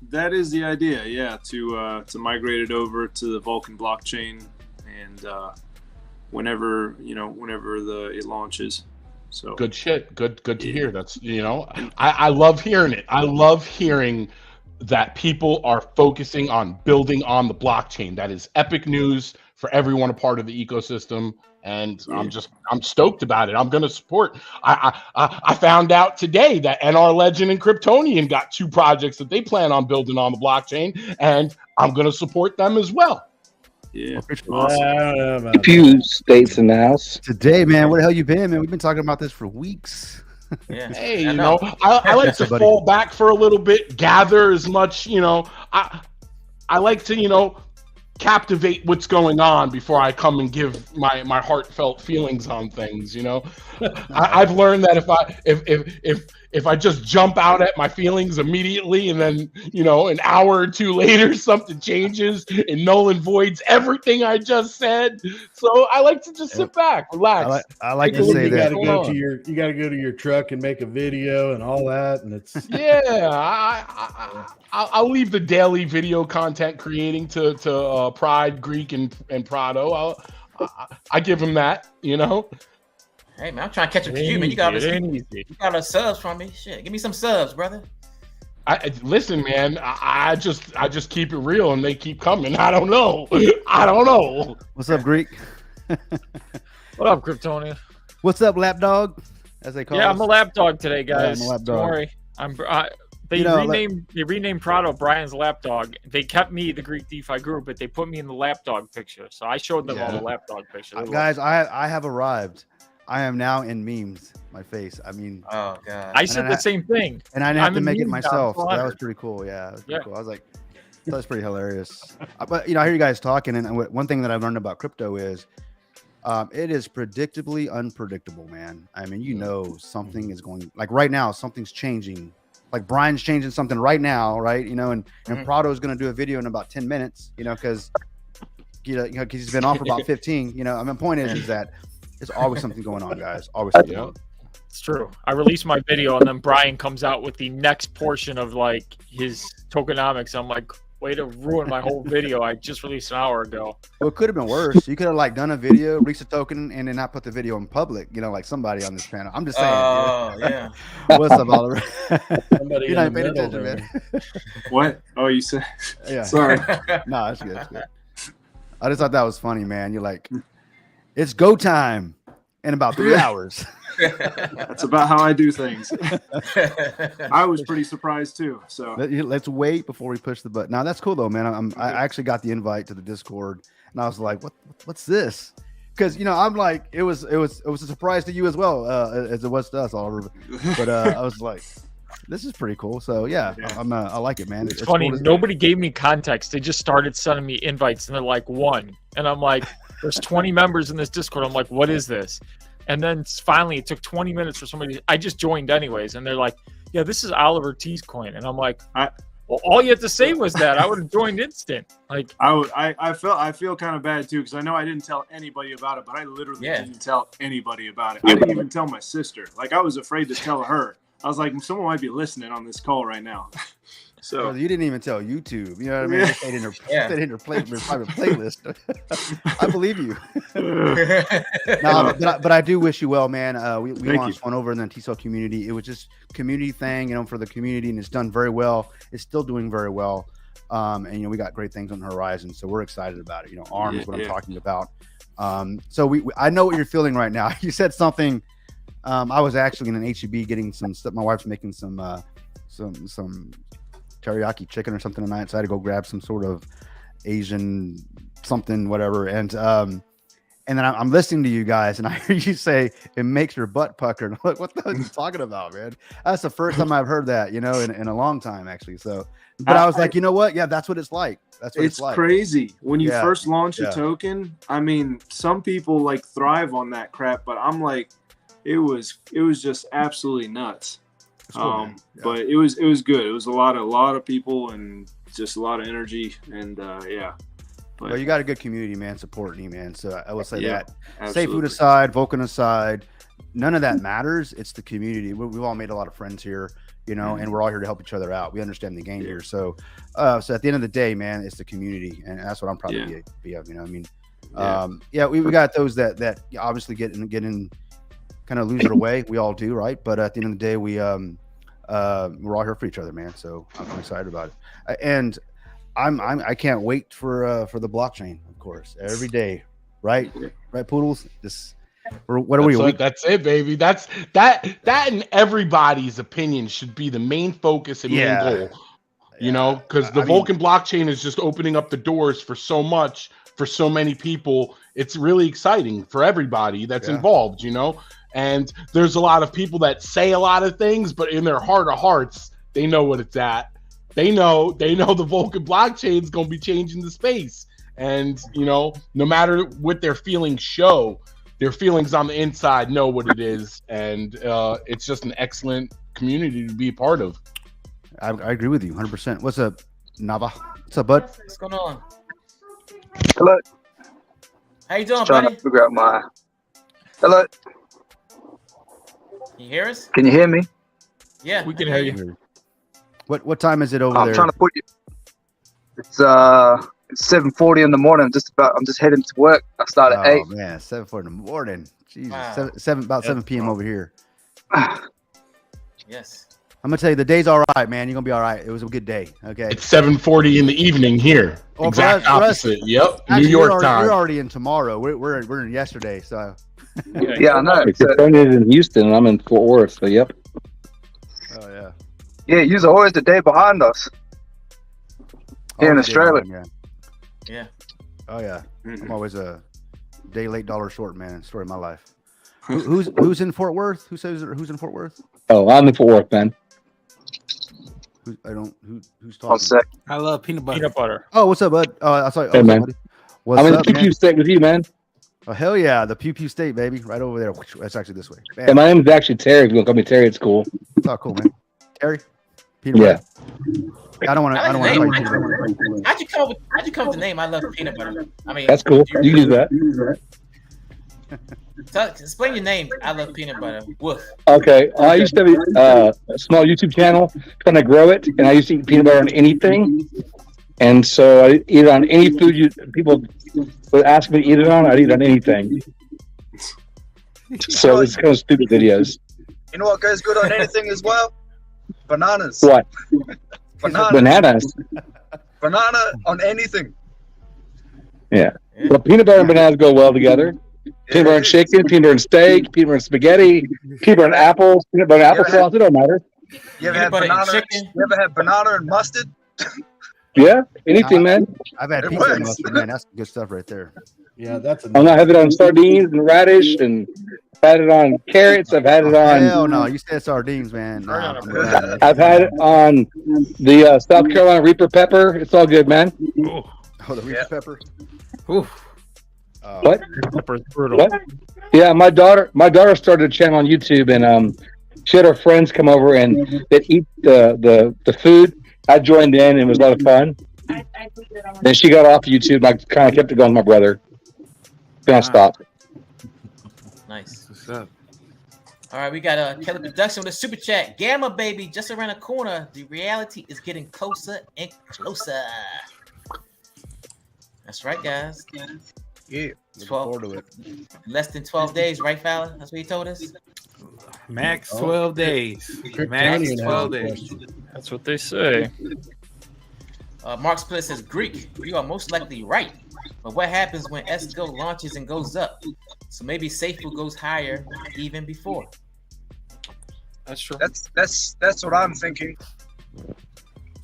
That is the idea, yeah, to migrate it over to the Vulcan blockchain, and whenever it launches. So good shit. Good to hear. That's I love hearing it. I love hearing that people are focusing on building on the blockchain. That is epic news for everyone a part of the ecosystem. And I'm stoked about it. I'm going to support. I found out today that NR Legend and Kryptonian got 2 projects that they plan on building on the blockchain, and I'm going to support them as well. Yeah, awesome. A few states in the house today, man. Where the hell you been, man? We've been talking about this for weeks. Yeah. Hey, I like to fall back for a little bit, gather as much. I like to captivate what's going on before I come and give my heartfelt feelings on things. You know, I've learned that if I just jump out at my feelings immediately, and then, you know, an hour or two later something changes and null and voids everything I just said. So I like to just sit back, relax. I like to say that you got to go to your truck and make a video and all that, and it's I'll leave the daily video content creating to Pride, Greek, and Prado. I give him that, you know. Hey man, I'm trying to catch up to you, man. You got us subs from me. Shit, give me some subs, brother. Listen, man. I just keep it real, and they keep coming. I don't know. What's up, Greek? What up, Kryptonia? What's up, lapdog? As they call us. I'm a lapdog today, guys. Yeah, I'm a lapdog. Don't worry. They renamed Prado Brian's lapdog. They kept me the Greek DeFi guru, but they put me in the lapdog picture. So I showed them all the lapdog pictures. Guys, I have arrived. I am now in memes. My face. I mean, oh god. I said the same thing, and I didn't have to make it myself. So that was pretty cool. Yeah, it was pretty cool. I was like, that was pretty hilarious. But I hear you guys talking, and one thing that I've learned about crypto is, it is predictably unpredictable, man. I mean, something is going, like right now, something's changing. Like Brian's changing something right now, right? And Prado's going to do a video in about 10 minutes, because he's been on for about 15. My point is that there's always something going on, guys. Always something going on. It's true. I released my video, and then Brian comes out with the next portion of like his tokenomics. I'm like, way to ruin my whole video I just released an hour ago. Well, it could have been worse. You could have like done a video, released a token, and then not put the video in public. Like somebody on this channel. I'm just saying. Oh yeah. What's up, Oliver? Somebody You're not paying attention, man. What? Oh, you said? Yeah. Sorry. No, that's good. That's good. I just thought that was funny, man. You're like, it's go time in about 3 hours. That's about how I do things. I was pretty surprised too. So let's wait before we push the button. Now that's cool though, man. I actually got the invite to the Discord, and I was like, what's this? Because I'm like, it was a surprise to you as well, as it was to us, Oliver. But I was like, this is pretty cool. So yeah. I like it, man. It's funny. Cool. Nobody gave me context. They just started sending me invites, and they're like, one, and I'm like, there's 20 members in this Discord. I'm like, what is this? And then finally, it took 20 minutes for somebody. I just joined anyways, and they're like, "Yeah, this is Oliver T's coin," and I'm like, "Well, all you had to say was that. I would have joined instant." Like, I feel kind of bad too, because I know I didn't tell anybody about it, but I literally didn't tell anybody about it. I didn't even tell my sister. Like, I was afraid to tell her. I was like, someone might be listening on this call right now. So you didn't even tell YouTube. You know what I mean? They stayed in her private playlist. I believe you. But I do wish you well, man. We launched one over in the TCell community. It was just community thing, for the community, and it's done very well. It's still doing very well. And we got great things on the horizon, so we're excited about it. ARM is what I'm talking about. So I know what you're feeling right now. You said something. I was actually in an HEB getting some stuff. My wife's making some teriyaki chicken or something tonight, so I had to go grab some sort of Asian something, whatever. And then I'm listening to you guys, and I hear you say it makes your butt pucker. And I'm like, what the hell are you talking about, man? That's the first time I've heard that, in a long time, actually. So, but I was like, you know what? Yeah, that's what it's like. That's what it's like. Crazy when you first launch a token. I mean, some people like thrive on that crap, but I'm like, it was just absolutely nuts. Cool, but it was good. It was a lot of people and just a lot of energy, and But you got a good community, man, supporting you, man. So I will say that. Safe food aside, Vulcan aside, none of that matters. It's the community. We've all made a lot of friends here, and we're all here to help each other out. We understand the game here. So at the end of the day, man, it's the community, and that's what I'm proud to be of. We got those that obviously get in kind of lose their way. We all do, right? But at the end of the day, we're all here for each other, man. So I'm excited about it, and I can't wait for the blockchain, of course, every day, right, Poodles? What are we? That's it, baby. That in everybody's opinion should be the main focus and main goal. Because the Vulcan blockchain is just opening up the doors for so much for so many people. It's really exciting for everybody that's involved. And there's a lot of people that say a lot of things, but in their heart of hearts, they know what it's at. They know the Vulcan blockchain is going to be changing the space. And, you know, no matter what their feelings show, their feelings on the inside know what it is. And it's just an excellent community to be a part of. I agree with you 100%. What's up, Nava? What's up, bud? What's going on? Hello. How you doing, Just trying buddy? to figure out my. Hello. Can you hear us? Can you hear me? Yeah, We can hear you. What time is it over I'm there? trying to put you. It's 7:40 in the morning. I'm just heading to work. I start at 8. Oh man, 7:40 in the morning. Jesus, Wow. 7 p.m. over here. Yes. I'm gonna tell you, the day's all right, man. You're gonna be all right. It was a good day. Okay. It's 7:40 in the evening here. Well, Exact for us- opposite. Yep. Actually, New York we're time. already in tomorrow. We're in yesterday. So. Yeah, I know. Your friend is in Houston, and I'm in Fort Worth. So, yep. Oh yeah. Yeah, you're always the day behind us here in Always a day Australia. behind, yeah. Yeah. Oh yeah. I'm always a day late, dollar short, man. Story of my life. Who's in Fort Worth? Who's in Fort Worth? Oh, I'm in Fort Worth, man. Who's One talking? sec. I love peanut butter. Peanut butter. Oh, what's up, bud? I saw. Hey, man. What's I'm in up, the man? Pew State with you, man. Oh hell yeah, the Pew Pew State, baby, right over there. That's actually this way. Bam. And my name is actually Terry. If you want to call me Terry, it's cool. It's all cool, man. Terry, peanut Yeah. butter. I don't want to. I don't want to fight you. How'd you come with the name? I love peanut butter. I mean, That's cool. You can use that. Explain your name. I love peanut butter. Woof. Okay. I used to have a small YouTube channel trying to grow it, and I used to eat peanut butter on anything. And so I eat it on any food people would ask me to eat it on. I'd eat it on anything. So it's kind of stupid videos. You know what goes good on anything as well? Bananas. What? Bananas. Bananas. Banana on anything. Yeah. Well, peanut butter and bananas go well together. Peanut butter and chicken, peanut butter and steak, peanut butter and spaghetti, peanut butter and apples, peanut butter and applesauce. It don't matter. You ever had banana? You ever had banana and mustard? Yeah, anything, man. I've had pizza and mustard, man. That's good stuff right there. Yeah, that's. I'm not having it on sardines and radish, and I've had it on carrots. I've had it on. Hell no, you said sardines, man. Nah, I've had it on the South Carolina Reaper pepper. It's all good, man. Oh, the Reaper pepper. Oof. What? Pepper's brutal. What? Yeah, my daughter started a channel on YouTube, and she had her friends come over and they'd eat the food. I joined in, and it was a lot of fun. Then she got off YouTube. I kind of kept it going with my brother. Then I stopped. Nice. What's up? All right, we got Kelly Production with a super chat. Gamma baby, just around the corner. The reality is getting closer and closer. That's right, guys. Yeah. 12. Less than 12 days, right, Fowler? That's what he told us. Max 12 days. Max 12 days. That's what they say. Mark Split says, Greek, you are most likely right. But what happens when ESCO launches and goes up? So maybe SafeFood goes higher even before. That's true. That's what I'm thinking.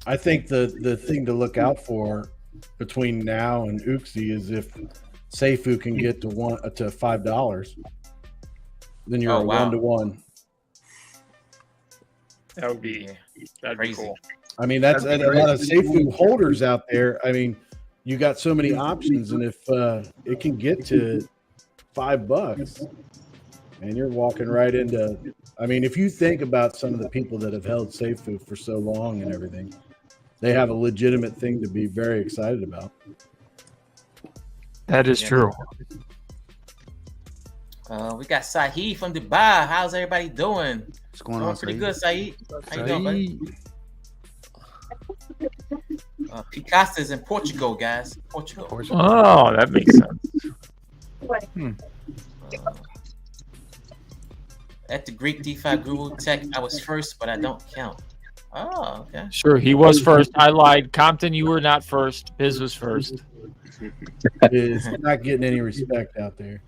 I think the thing to look out for between now and Uxie is if SafeFood can get to $5, then you're a 1-to-1. That would be that'd be cool. I mean, that's a lot of SafeFood holders out there. I mean, you got so many options, and if it can get to $5, and you're walking right into. I mean, if you think about some of the people that have held SafeFood for so long and everything, they have a legitimate thing to be very excited about. That is true. We got Saeed from Dubai. How's everybody doing? What's going on, Pretty Saeed? good, Saeed. How you doing, buddy? Picasso is in Portugal, guys. Portugal. Oh, that makes sense. At the Greek DeFi Guru Tech, I was first, but I don't count. Oh, okay. Sure, he was first. I lied. Compton, you were not first. Biz was first. It's not getting any respect out there.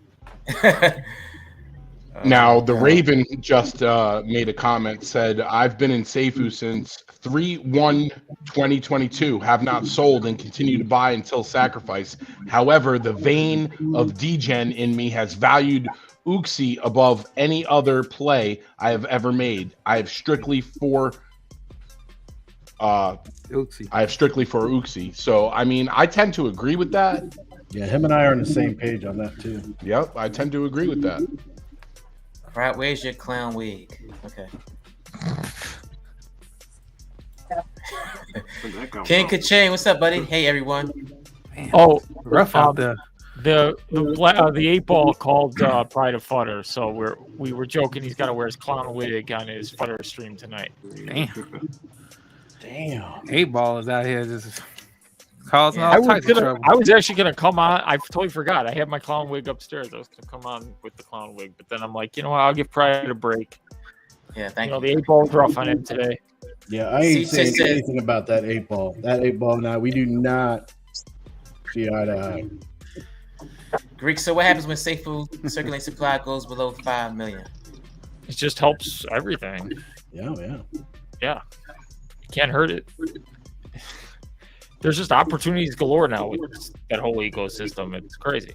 Now, the Raven just made a comment, said, I've been in Seifu since 3/1/2022, have not sold and continue to buy until sacrifice. However, the vein of degen in me has valued Uxie above any other play I have ever made. I have strictly for Oopsie. I have strictly for Uxie. So I mean, I tend to agree with that. Yeah, him and I are on the same page on that too. Yep, I tend to agree with that. Right, where's your clown wig? Okay. King Kachang, what's up, buddy? Hey, everyone. Man, Oh, rough out there. The 8-ball called Pride of Futter, so we were joking he's got to wear his clown wig on his Futter stream tonight. Damn. 8-ball is out here just causing all I was types of trouble. I was actually gonna come on. I totally forgot. I had my clown wig upstairs. I was gonna come on with the clown wig, but then I'm like, you know what? I'll give Pride a break. Yeah, thank you. The 8-ball's rough on him today. Yeah, I ain't saying anything about that 8-ball. That 8-ball now, we do not see eye to eye. Greek, so what happens when safe food circulating supply goes below 5 million? It just helps everything. Yeah. Can't hurt it. There's just opportunities galore now with that whole ecosystem. It's crazy.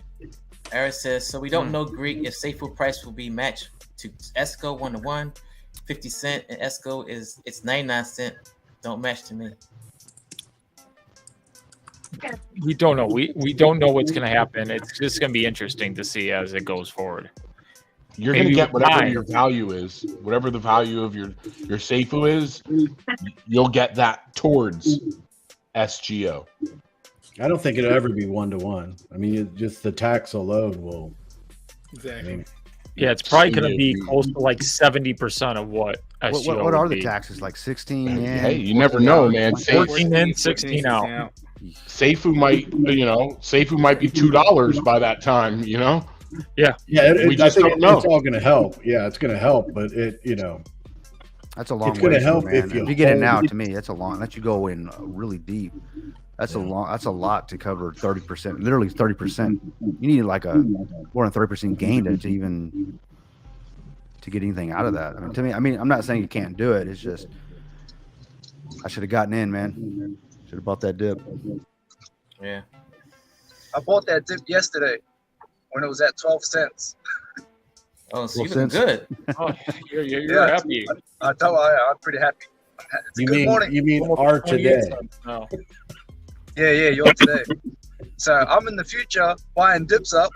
Eric says, so we don't know, Greek, if safe food price will be matched to ESCO 1-to-1. 50 cent and ESCO it's 99 cent. Don't match to me. We don't know. We don't know what's going to happen. It's just going to be interesting to see as it goes forward. You're going to get whatever your value is, whatever the value of your Seifu is. You'll get that towards SGO. I don't think it'll ever be 1-to-1. I mean, just the tax alone will. Exactly. I mean, Yeah, it's probably going to be close to like 70%, of what SGO what are would the be. taxes? Like 16 in? Hey, you never know, man. 14 in, 16 out. Seifu might be $2 by that time, you know? Yeah. Yeah, we just don't know. It's all going to help. Yeah, it's going to help, but that's a long it's going to help man. if you get it now. To me, that's a long. Let you go in really deep. That's a lot to cover 30%. Literally 30%. You need like a more than 30% gain to get anything out of that. I mean, I'm not saying you can't do it. It's just I should have gotten in, man. Should have bought that dip. Yeah. I bought that dip yesterday when it was at 12 cents. Oh, so you're good. Oh, you're happy. I'm pretty happy. It's a good morning. You mean our today? No. Yeah, you're today. So I'm in the future buying dips up.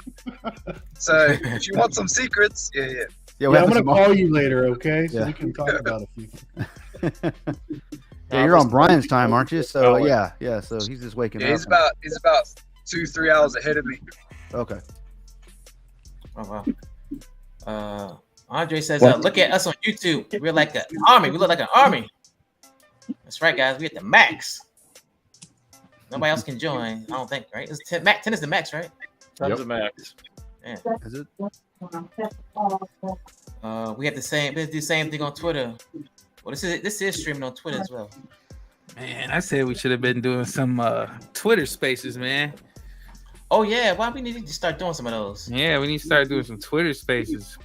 So if you want some secrets, yeah, I'm gonna call you later, okay? So we can talk about a few things. Yeah, you're on Brian's time, aren't you? So yeah. So he's just waking up. He's about 2-3 hours ahead of me. Okay. Oh wow. Andre says, look at us on YouTube. We're like an army. We look like an army. That's right, guys. We're at the max. Nobody else can join, I don't think, right? It's 10 is the max, right? 10's the max. Yeah. Is it? We have let's do the same thing on Twitter. Well, this is streaming on Twitter as well. Man, I said we should have been doing some Twitter spaces, man. Oh yeah, why we need to start doing some of those? Yeah, we need to start doing some Twitter spaces.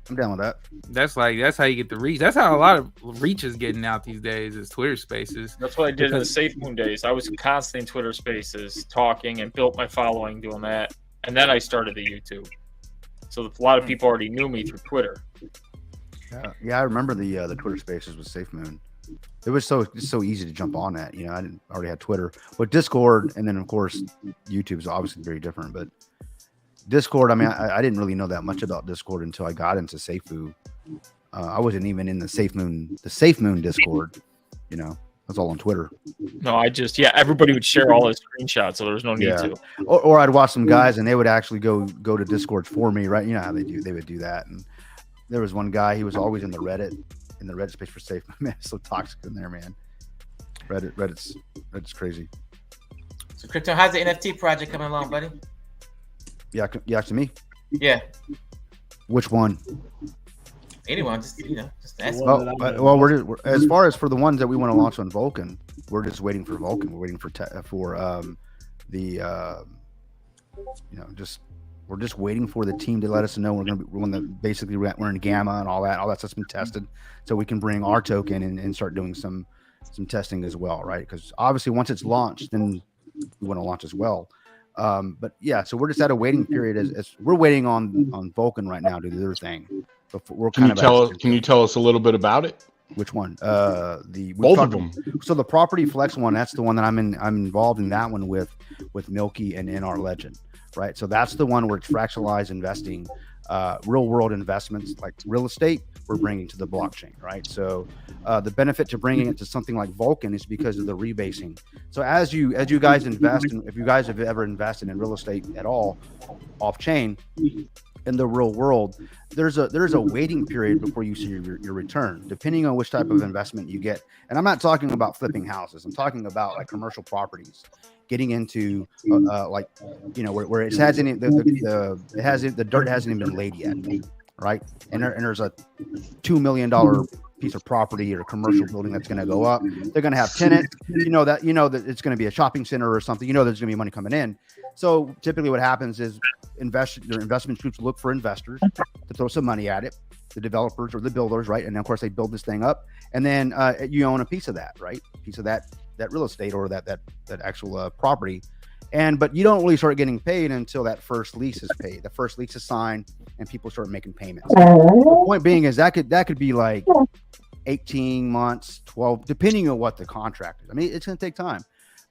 I'm down with that. That's how you get the reach. That's how a lot of reach is getting out these days is Twitter spaces. That's what I did in the Safe Moon days. I was constantly in Twitter spaces talking and built my following doing that. And then I started the YouTube. So a lot of people already knew me through Twitter. Yeah, I remember the Twitter spaces with Safe Moon. It was so easy to jump on that. I already had Twitter. But Discord, and then of course YouTube is obviously very different, but Discord, I mean, I didn't really know that much about Discord until I got into Seifu. I wasn't even in the Safe Moon Discord. That's all on Twitter. No, everybody would share all his screenshots, so there was no need to. Or I'd watch some guys and they would actually go to Discord for me, right? You know how they do. They would do that. And there was one guy, he was always in the Reddit space for Safe Moon. Man, it's so toxic in there, man. Reddit's crazy. So Crypto, how's the NFT project coming along, buddy? You asking me? Yeah. Which one? Anyone, just ask. Well, we're as far as for the ones that we want to launch on Vulcan, we're just waiting for Vulcan. We're waiting we're just waiting for the team to let us know we're in gamma and all that stuff's been tested, so we can bring our token and start doing some testing as well, right? Because obviously once it's launched, then we want to launch as well. But yeah, so we're just at a waiting period as we're waiting on Vulcan right now to do their thing. But we're Can you tell us a little bit about it? Which one? Both of them. So the Property Flex one, that's the one that I'm involved in that one with Milky and in our Legend, right? So that's the one where it's fractionalized investing, real world investments like real estate, we're bringing to the blockchain, right? So the benefit to bringing it to something like Vulcan is because of the rebasing. So as you guys invest, and if you guys have ever invested in real estate at all off chain, in the real world, there's a waiting period before you see your return, depending on which type of investment you get. And I'm not talking about flipping houses. I'm talking about like commercial properties, getting into like, you know, where it hasn't the dirt hasn't even been laid yet, right? And there's a $2 million piece of property or commercial building that's going to go up. They're going to have tenants. You know that it's going to be a shopping center or something. You know there's going to be money coming in. So typically what happens is their investment groups look for investors to throw some money at it, the developers or the builders, right? And then of course they build this thing up, and then you own a piece of that, right? Piece of that real estate or that actual property. But you don't really start getting paid until that first lease is paid. The first lease is signed and people start making payments. The point being is that could be like 18 months, 12, depending on what the contract is. I mean, it's going to take time.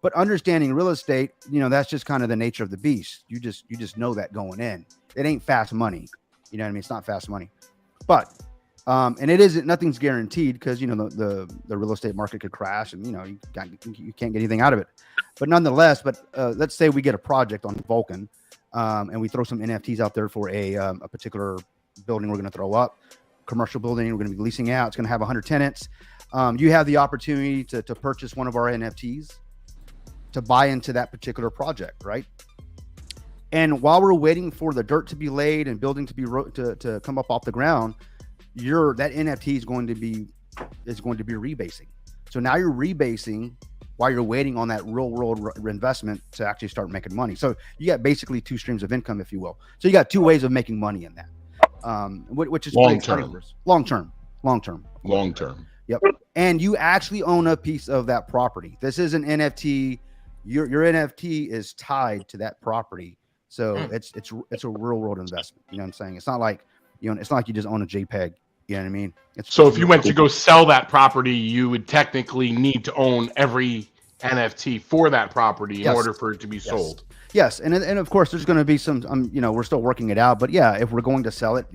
But understanding real estate, you know, that's just kind of the nature of the beast. You just know that going in. It ain't fast money. You know what I mean? It's not fast money. But and it isn't, nothing's guaranteed because, you know, the real estate market could crash and, you know, you can't get anything out of it. But nonetheless, let's say we get a project on Vulcan and we throw some NFTs out there for a particular building we're going to throw up, commercial building we're going to be leasing out. It's going to have 100 tenants. You have the opportunity to purchase one of our NFTs to buy into that particular project, right? And while we're waiting for the dirt to be laid and building to be to come up off the ground, that NFT is going to be rebasing. So now you're rebasing while you're waiting on that real world investment to actually start making money. So you got basically two streams of income, if you will. So you got two ways of making money in that, which is long term. Yep. And you actually own a piece of that property. This is an NFT. Your NFT is tied to that property. So it's a real world investment. You know what I'm saying? It's not like, you know, it's not like you just own a JPEG. You know what I mean? So if you went to go sell that property, you would technically need to own every NFT for that property in order for it to be sold. Yes. And of course there's going to be some, you know, we're still working it out, but yeah, if we're going to sell it,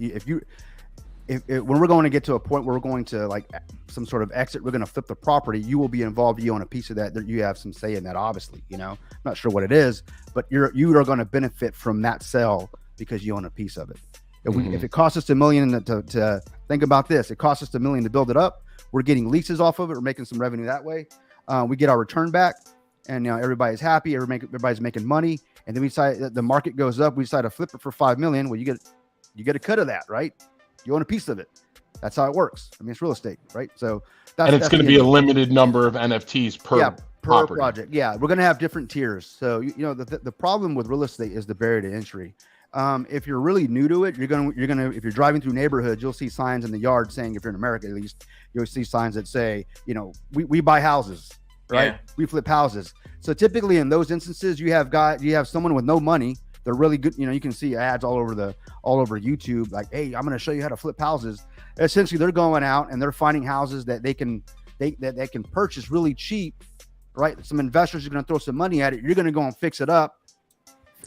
when we're going to get to a point where we're going to like some sort of exit, we're going to flip the property, you will be involved. You own a piece of that you have some say in that, obviously, you know, I'm not sure what it is, but you are going to benefit from that sale because you own a piece of it. If it costs us $1 million to think about this, it costs us $1 million to build it up. We're getting leases off of it. We're making some revenue that way. We get our return back, and you know everybody's happy. Everybody's making money, and then we decide the market goes up. We decide to flip it for $5 million. Well, you get a cut of that, right? You own a piece of it. That's how it works. I mean, it's real estate, right? So it's going to be a limited number of NFTs per project. Yeah, we're going to have different tiers. So you know the problem with real estate is the barrier to entry. If you're really new to it, you're gonna if you're driving through neighborhoods, you'll see signs in the yard saying, if you're in America at least, you'll see signs that say, you know, we buy houses, right? Yeah. We flip houses. So typically in those instances, you have someone with no money. They're really good. You know, you can see ads all over YouTube, like, hey, I'm going to show you how to flip houses. Essentially, they're going out and they're finding houses that they can purchase really cheap, right? Some investors are going to throw some money at it. You're going to go and fix it up.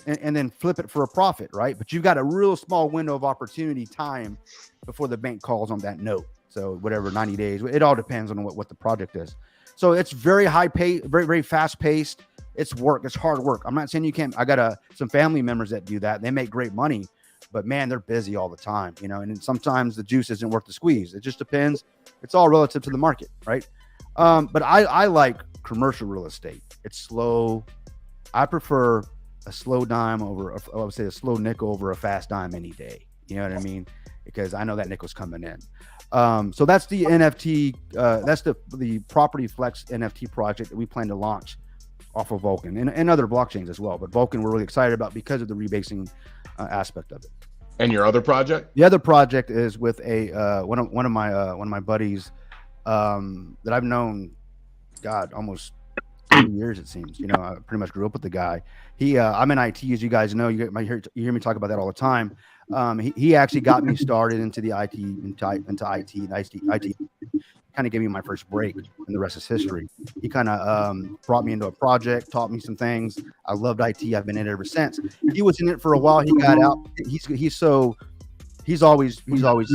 And then flip it for a profit, right? But you've got a real small window of opportunity time before the bank calls on that note. So whatever, 90 days. It all depends on what the project is. So it's very high paced, very, very fast paced. It's work. It's hard work. I'm not saying you can't. I got some family members that do that. They make great money, but man, they're busy all the time, you know, and sometimes the juice isn't worth the squeeze. It just depends. It's all relative to the market, right? But I like commercial real estate. It's slow. I prefer a slow dime over, I would say a slow nickel over a fast dime any day. You know what I mean? Because I know that nickel's coming in. So that's the NFT. That's the Property Flex NFT project that we plan to launch off of Vulcan and other blockchains as well. But Vulcan, we're really excited about because of the rebasing aspect of it. And your other project? The other project is with one of my buddies that I've known, God, almost 2 years it seems. You know, I pretty much grew up with the guy. I'm in IT, as you guys know. You hear me talk about that all the time. He actually got me started into the IT. kind of gave me my first break, and the rest is history. He kind of brought me into a project, taught me some things. I loved IT. I've been in it ever since. He was in it for a while. He got out. He's always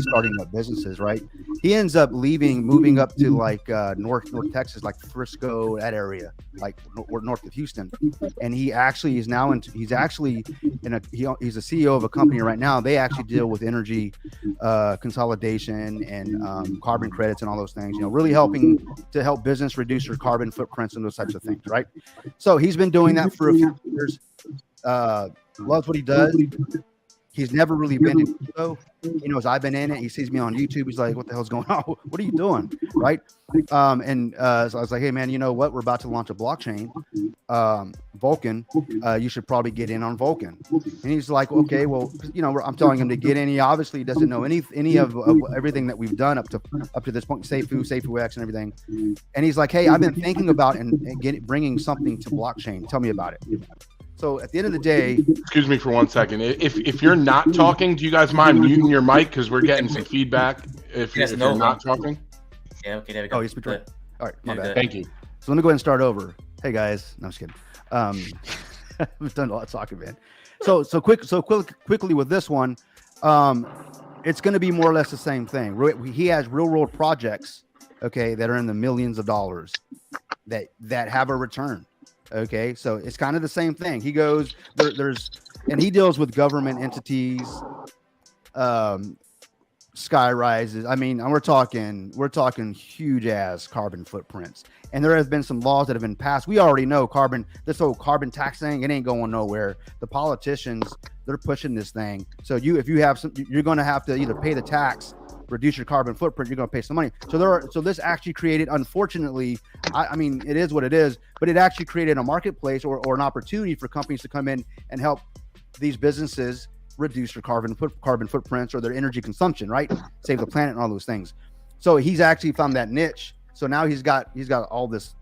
starting up businesses, right? He ends up moving up to like North Texas, like Frisco, that area, like north of Houston. And he actually is now he's a CEO of a company right now. They actually deal with energy consolidation and carbon credits and all those things, really helping to help business reduce their carbon footprints and those types of things, right? So he's been doing that for a few years. Loves what he does. He's never really been in crypto. He knows I've been in it. He sees me on YouTube. He's like, what the hell's going on? What are you doing? Right. So I was like, hey, man, you know what? We're about to launch a blockchain, Vulcan. You should probably get in on Vulcan. And he's like, okay, well, I'm telling him to get in. He obviously doesn't know any of everything that we've done up to this point, Seifu X and everything. And he's like, hey, I've been thinking about bringing something to blockchain. Tell me about it. So at the end of the day, excuse me for 1 second. If you're not talking, do you guys mind muting your mic because we're getting some feedback? If you're not talking. Yeah. Okay. There we go. Oh, he's between. All right. My bad. Thank you. So let me go ahead and start over. Hey guys, no, I'm just kidding. We've done a lot of talking, man. So quickly with this one, it's going to be more or less the same thing. He has real world projects, okay, that are in the millions of dollars that have a return. Okay, so it's kind of the same thing. He goes and he deals with government entities, sky rises. I mean, we're talking huge ass carbon footprints. And there has been some laws that have been passed. We already know this whole carbon tax thing, it ain't going nowhere. The politicians, they're pushing this thing. So if you have you're going to have to either pay the tax, reduce your carbon footprint, you're going to pay some money. So this actually created, unfortunately, I mean, it is what it is, but it actually created a marketplace or an opportunity for companies to come in and help these businesses reduce their carbon footprints or their energy consumption, right? Save the planet and all those things. So he's actually found that niche. So now he's got all this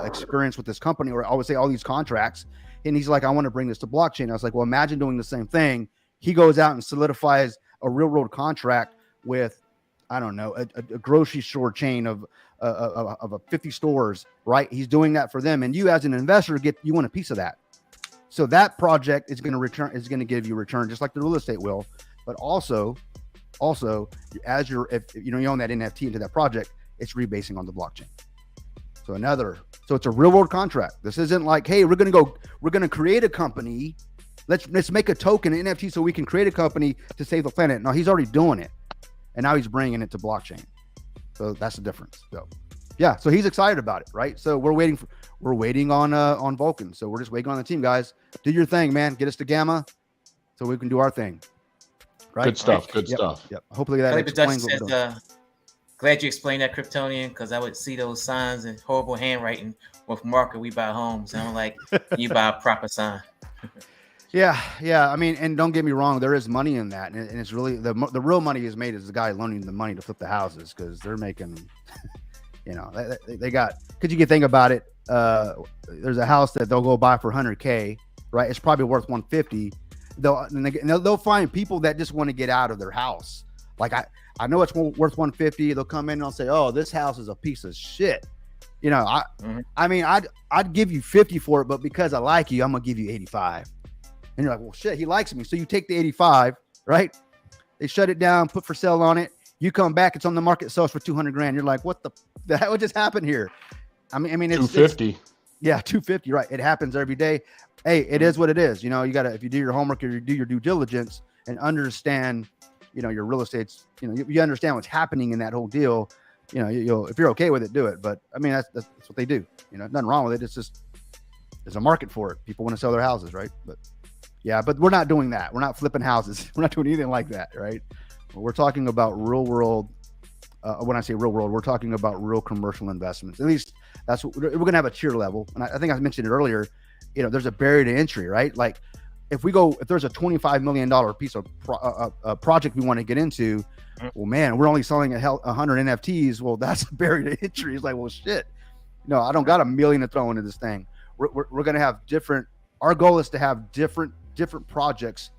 experience with this company, or I would say all these contracts. And he's like, I want to bring this to blockchain. I was like, well, imagine doing the same thing. He goes out and solidifies a real world contract with, I don't know, a grocery store chain of 50 stores, right? He's doing that for them. And you as an investor you want a piece of that. So that project is going to give you return just like the real estate will, but also if you own that NFT into that project, it's rebasing on the blockchain. So it's a real world contract. This isn't like, hey, we're going to create a company. Let's make a token, an NFT, so we can create a company to save the planet. No, he's already doing it. And now he's bringing it to blockchain. So that's the difference. So yeah, so he's excited about it, right? So we're waiting on Vulcan. So we're just waiting on the team, guys. Do your thing, man. Get us to Gamma so we can do our thing. Right? Good stuff. Good stuff. Yep. Hopefully that explains what we're doing. Glad you explained that, Kryptonian, because I would see those signs in horrible handwriting with marker we buy homes. And I'm like, you buy a proper sign. Yeah. I mean, and don't get me wrong, there is money in that, and it's really the real money is made is the guy loaning the money to flip the houses, because they're making, they got. Because you can think about it, there's a house that they'll go buy for $100K, right? It's probably worth $150. They'll find people that just want to get out of their house. Like I know it's worth $150. They'll come in and they'll say, "Oh, this house is a piece of shit." I mean, I'd give you 50 for it, but because I like you, I'm gonna give you 85. And you're like, well, shit, he likes me. So you take the 85, right? They shut it down, put for sale on it. You come back, it's on the market, sells for $200,000. You're like, what the hell just happened here? I mean, it's 250. Yeah, 250, right? It happens every day. Hey, it is what it is. You gotta, if you do your homework or you do your due diligence and understand, your real estate's, you understand what's happening in that whole deal. If you're okay with it, do it. But I mean, that's what they do. Nothing wrong with it. It's just there's a market for it. People want to sell their houses, right? But yeah, but we're not doing that. We're not flipping houses. We're not doing anything like that, right? We're talking about real world. When I say real world, we're talking about real commercial investments. At least that's what we're going to have a tier level. And I think I mentioned it earlier. There's a barrier to entry, right? Like if there's a $25 million piece of project we want to get into, well, man, we're only selling 100 NFTs. Well, that's a barrier to entry. It's like, well, shit. No, I don't got $1 million to throw into this thing. We're going to have different. Our goal is to have different projects,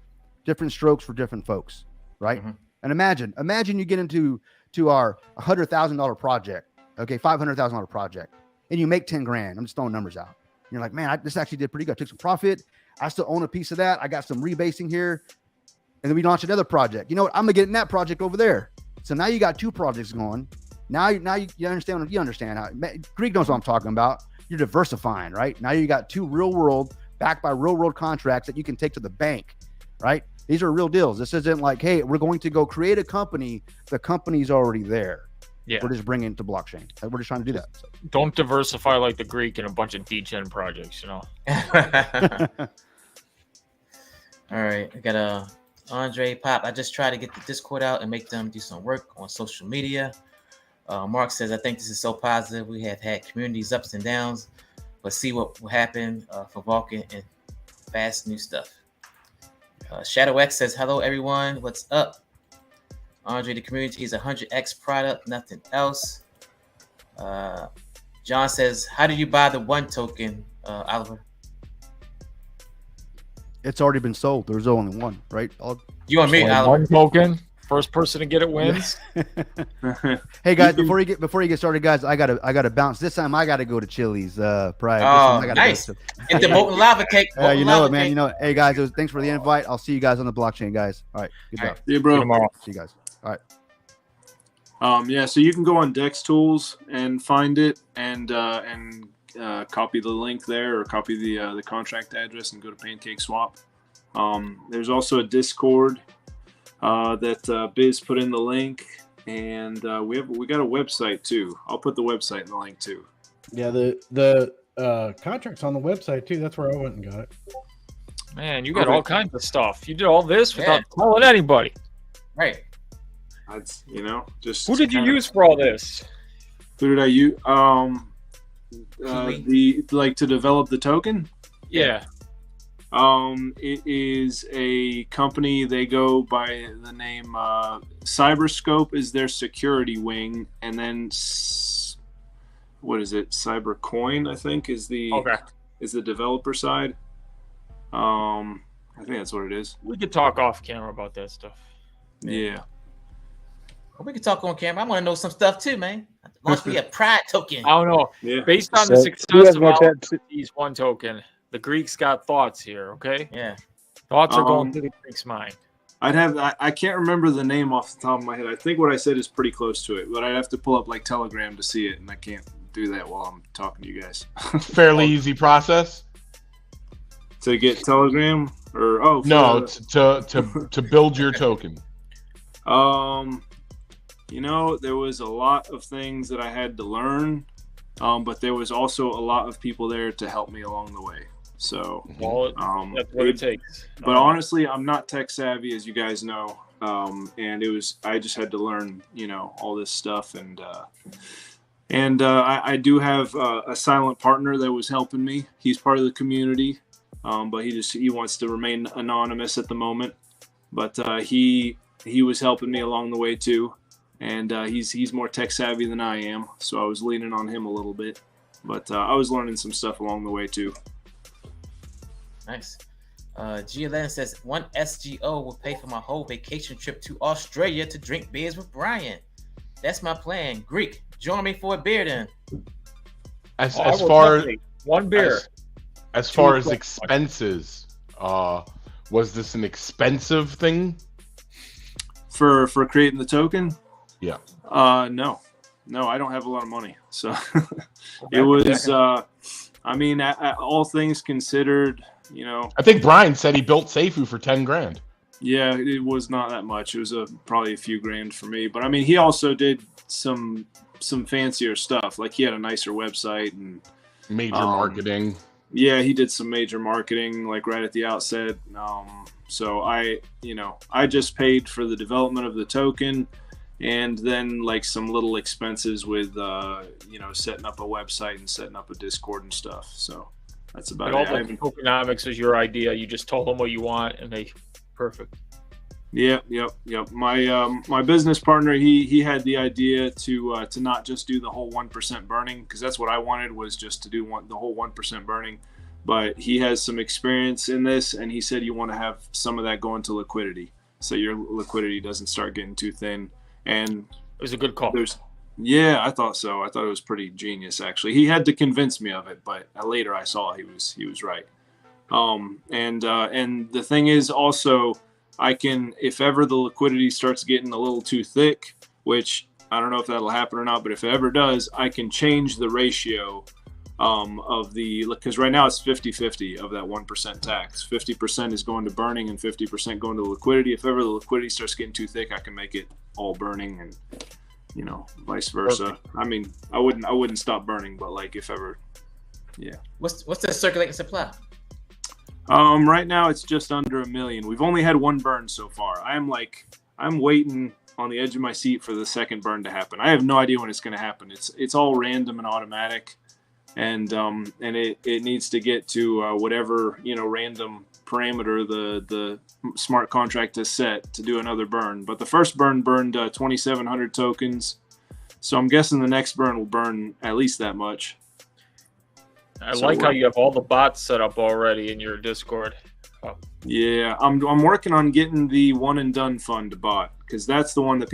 different strokes for different folks, right? Mm-hmm. And imagine you get into to our $100,000 project, okay, $500,000 project, and you make 10 grand. I'm just throwing numbers out. And you're like, man, this actually did pretty good. I took some profit. I still own a piece of that. I got some rebasing here. And then we launch another project. You know what? I'm gonna get in that project over there. So now you got 2 projects going. Now you understand. You understand how Greek knows what I'm talking about. You're diversifying, right? Now you got 2 real world, backed by real world contracts that you can take to the bank, right? These are real deals. This isn't like, hey, we're going to go create a company. The company's already there. Yeah. We're just bringing it to blockchain. We're just trying to do that. So. Don't diversify like the Greek in a bunch of degen projects, you know. All right, I got Andre Pop. I just try to get the Discord out and make them do some work on social media. Mark says, I think this is so positive. We have had communities ups and downs, but see what will happen for Vulcan and fast new stuff. Shadow X says, hello everyone, what's up? Andre, the community is 100x product, nothing else. John says, how do you buy the 1 token, Oliver? It's already been sold. There's only 1, right? You and me, Oliver. 1 token. First person to get it wins. Hey guys, before you get started, guys, I gotta bounce. This time I gotta go to Chili's. Pride. Oh, nice. Get the molten lava cake. You know it, man. You know it. Hey guys, thanks for the invite. I'll see you guys on the blockchain, guys. All right. Good job. See you, bro. See you guys. All right. Yeah, so you can go on Dex Tools and find it and copy the link there, or copy the contract address and go to Pancake Swap. There's also a Discord that Biz put in the link, and we got a website too. I'll put the website in the link too. Yeah, the contract's on the website too. That's where I went and got it. Man, you got all kinds of stuff. You did all this without telling anybody. Right. That's, just who did you use for all this? Who did I use? To develop the token? Yeah. It is a company. They go by the name Cyberscope is their security wing, and then what is it? Cybercoin, I think, is the developer side. I think that's what it is. We could talk off camera about that stuff. Yeah. Well, we can talk on camera. I want to know some stuff too, man. Launch me a Pride token. I don't know. Yeah. Based on the success of these 1 token, the Greeks got thoughts here. Okay. Yeah. Thoughts are going through the Greeks' mind. I can't remember the name off the top of my head. I think what I said is pretty close to it, but I'd have to pull up like Telegram to see it, and I can't do that while I'm talking to you guys. Fairly easy process to get Telegram, or to build your token. There was a lot of things that I had to learn, but there was also a lot of people there to help me along the way. So, that's what it takes. But honestly, I'm not tech savvy, as you guys know, and I just had to learn, all this stuff, and I do have a silent partner that was helping me. He's part of the community, but he wants to remain anonymous at the moment. But he was helping me along the way too. And he's more tech savvy than I am, so I was leaning on him a little bit. But I was learning some stuff along the way too. Nice. G11 says 1 SGO will pay for my whole vacation trip to Australia to drink beers with Brian. That's my plan. Greek, join me for a beer then. As far as 1 beer. As far as expenses, was this an expensive thing for creating the token? Yeah. No, I don't have a lot of money. So it was, all things considered, I think Brian said he built Seifu for 10 grand. Yeah, it was not that much. It was probably a few grand for me. But he also did some fancier stuff. Like he had a nicer website and major marketing. Yeah, he did some major marketing like right at the outset. So I just paid for the development of the token, and then like some little expenses with setting up a website and setting up a Discord and stuff. So that's about it. Tokenomics was your idea. You just told them what you want, and they perfect. Yep. My business partner, he had the idea to not just do the whole 1% burning, because that's what I wanted, was just to do the whole 1% burning. But he has some experience in this, and he said you want to have some of that go into liquidity, so your liquidity doesn't start getting too thin. And It was a good call. Yeah, I thought so. I thought it was pretty genius, actually. He had to convince me of it, but later I saw he was right. And the thing is also, I can, if ever the liquidity starts getting a little too thick, which I don't know if that'll happen or not, but if it ever does, I can change the ratio of the, because right now it's 50-50 of that 1% tax. 50% is going to burning and 50% going to liquidity. If ever the liquidity starts getting too thick, I can make it all burning and, you know, vice versa. Perfect. I mean, I wouldn't stop burning, but like if ever, yeah. What's the circulating supply? Right now it's just under 1 million. We've only had one burn so far. I'm waiting on the edge of my seat for the second burn to happen. I have no idea when it's going to happen. It's all random and automatic, and it needs to get to whatever, you know, random parameter the smart contract has set to do another burn. But the first burn burned 2,700 tokens, so I'm guessing the next burn will burn at least that much. I like how you have all the bots set up already in your Discord. Oh. Yeah, I'm working on getting the one and done fund bot, because that's the one that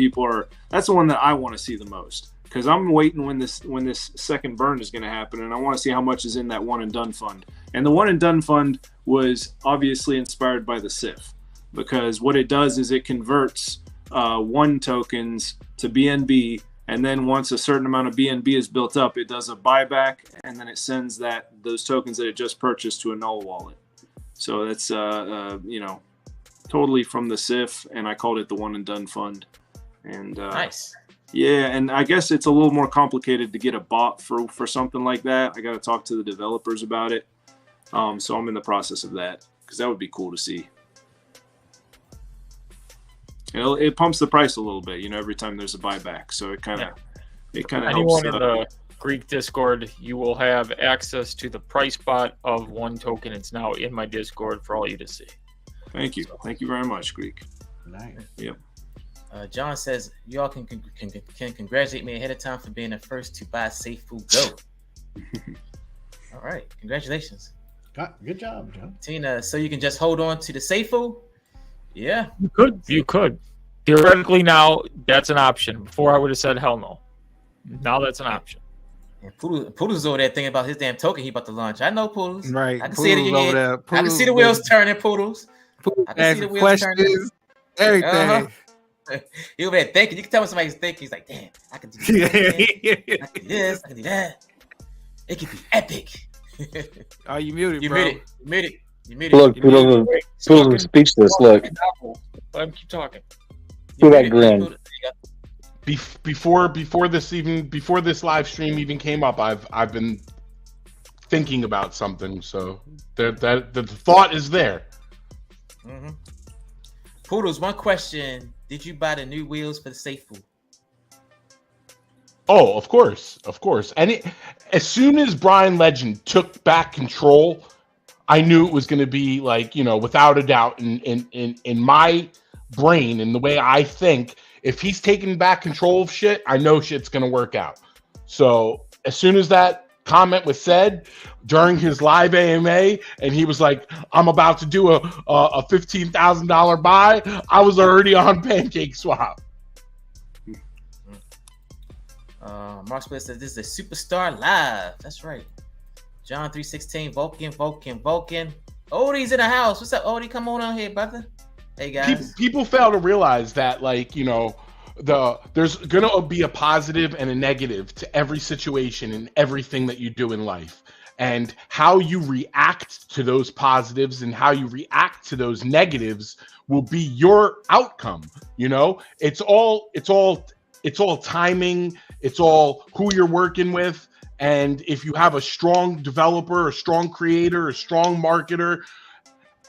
that's the one that I want to see the most, because I'm waiting when this second burn is going to happen, and I want to see how much is in that one and done fund. And the one and done fund was obviously inspired by the SIF, because what it does is it converts 1 tokens to BNB, and then once a certain amount of BNB is built up, it does a buyback, and then it sends those tokens that it just purchased to a null wallet. So that's you know, totally from the SIF, and I called it the one and done fund. And nice. Yeah, and I guess it's a little more complicated to get a bot for something like that. I got to talk to the developers about it. So I'm in the process of that, because that would be cool to see. It pumps the price a little bit, you know, every time there's a buyback. So it kind of Anyone helps. in the Greek Discord, you will have access to the price bot of 1 token. It's now in my Discord for all you to see. Thank you. Thank you very much, Greek. Nice. Yep. John says, y'all can congratulate me ahead of time for being the first to buy Safe Food Go. All right. Congratulations. Good job, John. Tina, so you can just hold on to the Safe Food? Yeah. You could. Theoretically now, that's an option. Before I would have said hell no. Now that's an option. And Poodle's over there thinking about his damn token he about to launch. I know Poodles. Right. I can see it in your head. There. I can see the wheels turning, Poodles. I can see the wheels turning. Everything. Uh-huh. He over there thinking. You can tell when somebody's thinking. He's like, damn, I can do this. I can do this. I can do that. It could be epic. Oh, you muted, bro. You muted. Look, Poodle is speechless. Look. Let him keep talking. Look at that grin. Before this live stream even came up, I've been thinking about something. So the thought is there. Mm-hmm. Poodles, one question: did you buy the new wheels for the Safe Food? Oh, of course. And as soon as Brian Legend took back control, I knew it was going to be like, you know, without a doubt, in my brain and the way I think, if he's taking back control of shit, I know shit's going to work out. So as soon as that comment was said during his live AMA, and he was like, I'm about to do a $15,000 buy, I was already on Pancake Swap. Mark Spritz says this is a superstar live. That's right. John 3:16, Vulcan. Odie's in the house. What's up, Odie? Come on out here, brother. Hey guys. People fail to realize that, like, you know, there's gonna be a positive and a negative to every situation and everything that you do in life, and how you react to those positives and how you react to those negatives will be your outcome. You know, it's all timing. It's all who you're working with. And if you have a strong developer, a strong creator, a strong marketer,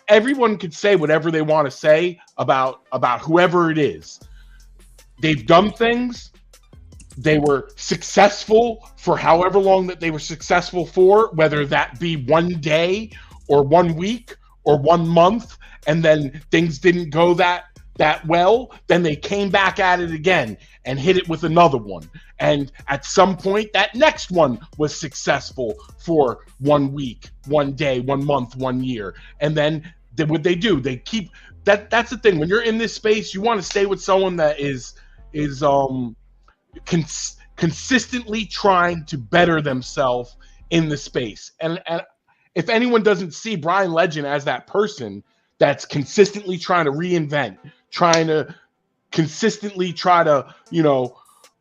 everyone could say whatever they want to say about whoever it is. They've done things. They were successful for however long that they were successful for, whether that be one day or 1 week or 1 month, and then things didn't go that well, then they came back at it again and hit it with another one. And at some point, that next one was successful for 1 week, 1 day, 1 month, 1 year. And then what they do, they keep that's the thing. When you're in this space, you want to stay with someone that is consistently trying to better themselves in the space. And if anyone doesn't see Brian Legend as that person that's consistently trying to reinvent, trying to consistently try to,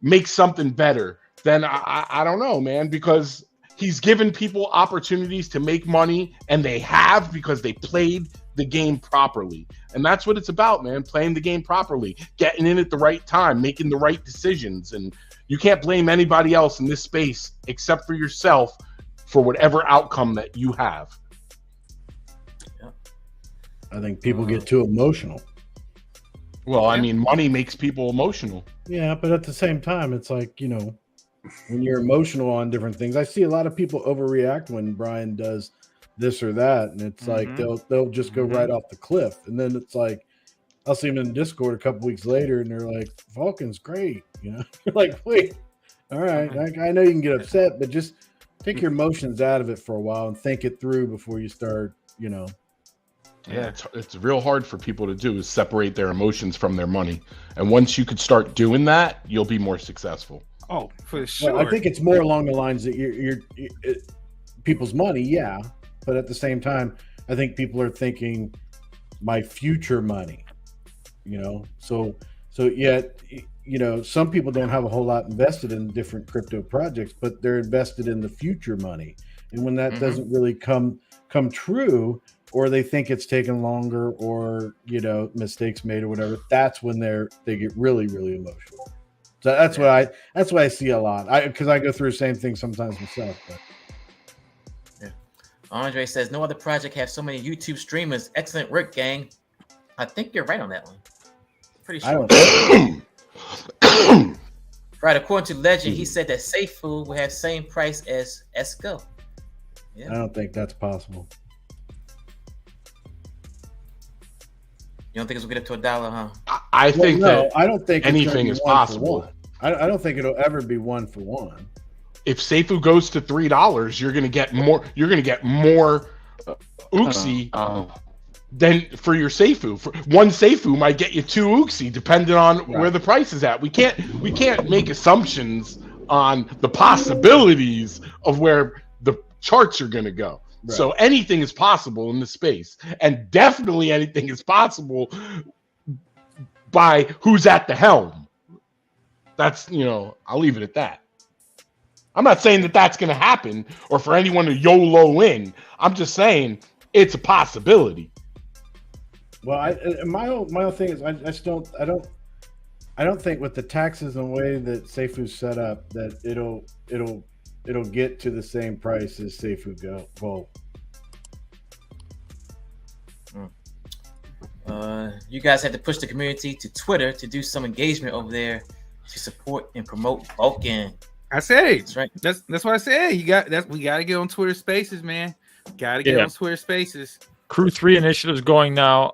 make something better, then I don't know, man, because he's given people opportunities to make money, and they have, because they played the game properly. And that's what it's about, man, playing the game properly, getting in at the right time, making the right decisions. And you can't blame anybody else in this space except for yourself for whatever outcome that you have. I think people get too emotional. Well, I mean, money makes people emotional. Yeah, but at the same time, it's like, when you're emotional on different things, I see a lot of people overreact when Brian does this or that, and it's like they'll just go right off the cliff. And then it's like, I'll see them in Discord a couple weeks later, and they're like, Vulcan's great. You're like, wait, all right, I know you can get upset, but just take your emotions out of it for a while and think it through before you start, Yeah, it's real hard for people to do, is separate their emotions from their money. And once you could start doing that, you'll be more successful. Oh, for sure. Well, I think it's more along the lines that you're people's money, yeah. But at the same time, I think people are thinking my future money, So yet, some people don't have a whole lot invested in different crypto projects, but they're invested in the future money. And when that doesn't really come true, or they think it's taken longer, or mistakes made or whatever, that's when they get really, really emotional. So that's what I see a lot. Because I go through the same thing sometimes myself. But. Yeah. Andre says no other project has so many YouTube streamers. Excellent work, gang. I think you're right on that one. Pretty sure. Right, according to Legend, he said that Safe Food will have same price as Esco. Yeah. I don't think that's possible. You don't think it's gonna get up to $1, huh? I think I don't think anything is possible. I don't think it'll ever be 1 for 1. If Seifu goes to $3, you're gonna get more. You're gonna get more Uxie than for your Seifu. One Seifu might get you 2 Uxie, depending on where the price is at. We can't make assumptions on the possibilities of where the charts are gonna go. Right. So anything is possible in the space, and definitely anything is possible by who's at the helm. That's, I'll leave it at that. I'm not saying that that's going to happen or for anyone to YOLO in. I'm just saying it's a possibility. Well, my whole thing is I don't think with the taxes and the way that Seifu's set up that it'll get to the same price as Seifu Gold. You guys had to push the community to Twitter to do some engagement over there to support and promote Vulcan. I said it. That's right. That's what I said. We got to get on Twitter Spaces, man. Got to get on Twitter Spaces. Crew 3 initiatives going now.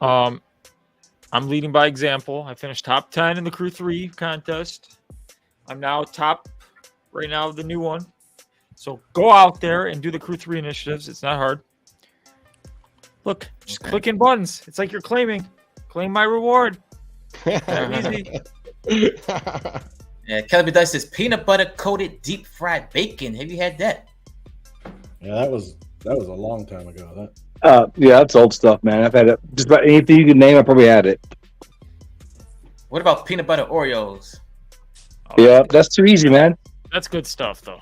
I'm leading by example. I finished top 10 in the Crew 3 contest. I'm now top right now of the new one. So go out there and do the Crew 3 initiatives. It's not hard. Look, just clicking buttons. It's like you're claiming. Claim my reward. Easy. Yeah, Kelly Dice says peanut butter coated deep fried bacon. Have you had that? Yeah, that was a long time ago. Yeah, that's old stuff, man. I've had it. Just about anything you can name, I probably had it. What about peanut butter Oreos? Yeah, that's too easy, man. That's good stuff, though.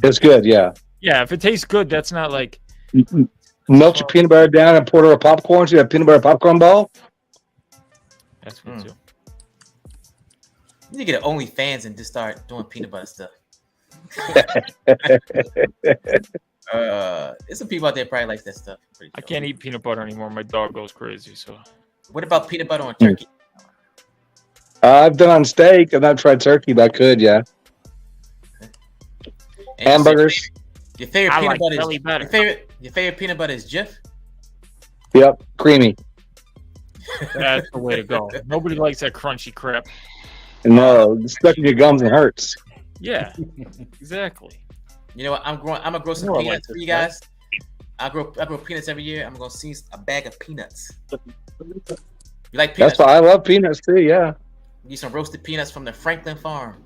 It's good, yeah. Yeah, if it tastes good, that's not like melt your peanut butter down and pour it over popcorn. So you have peanut butter popcorn ball. That's good too. You need to get an OnlyFans and just start doing peanut butter stuff. There's some people out there probably like that stuff. I can't eat peanut butter anymore. My dog goes crazy. So, what about peanut butter on turkey? I've done on steak. I've not tried turkey, but I could, yeah. And hamburgers. Your favorite peanut like butter is your favorite peanut butter is Jif? Yep, creamy. That's the way to go. Nobody likes that crunchy crap. No, it's stuck in your gums and hurts. Yeah, exactly. You know what? I'm gonna grow some peanuts for you guys. I grow peanuts every year. I'm gonna see a bag of peanuts. You like peanuts? That's why I love peanuts too. Yeah. Get some roasted peanuts from the Franklin farm.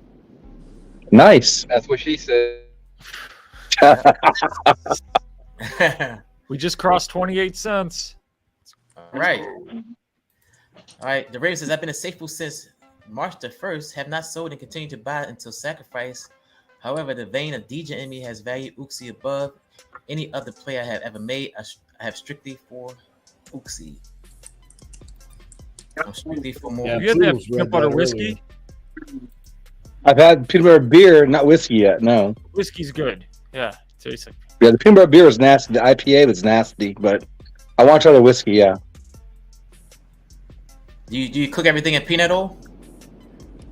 Nice. That's what she said. We just crossed 28 cents. All right. All right. The Raven says, I've been a Safe since March the 1st, have not sold and continue to buy until sacrifice. However, the vein of DJ in me has valued Uxie above any other play I have ever made. I have strictly for Uxie. I'm strictly for more. You had that peanut butter whiskey? I've had peanut butter beer, not whiskey yet. No. Whiskey's good. Yeah. Tastes like. Yeah, the peanut butter beer was nasty. The IPA was nasty, but I want to try the whiskey. Yeah. Do you cook everything in peanut oil?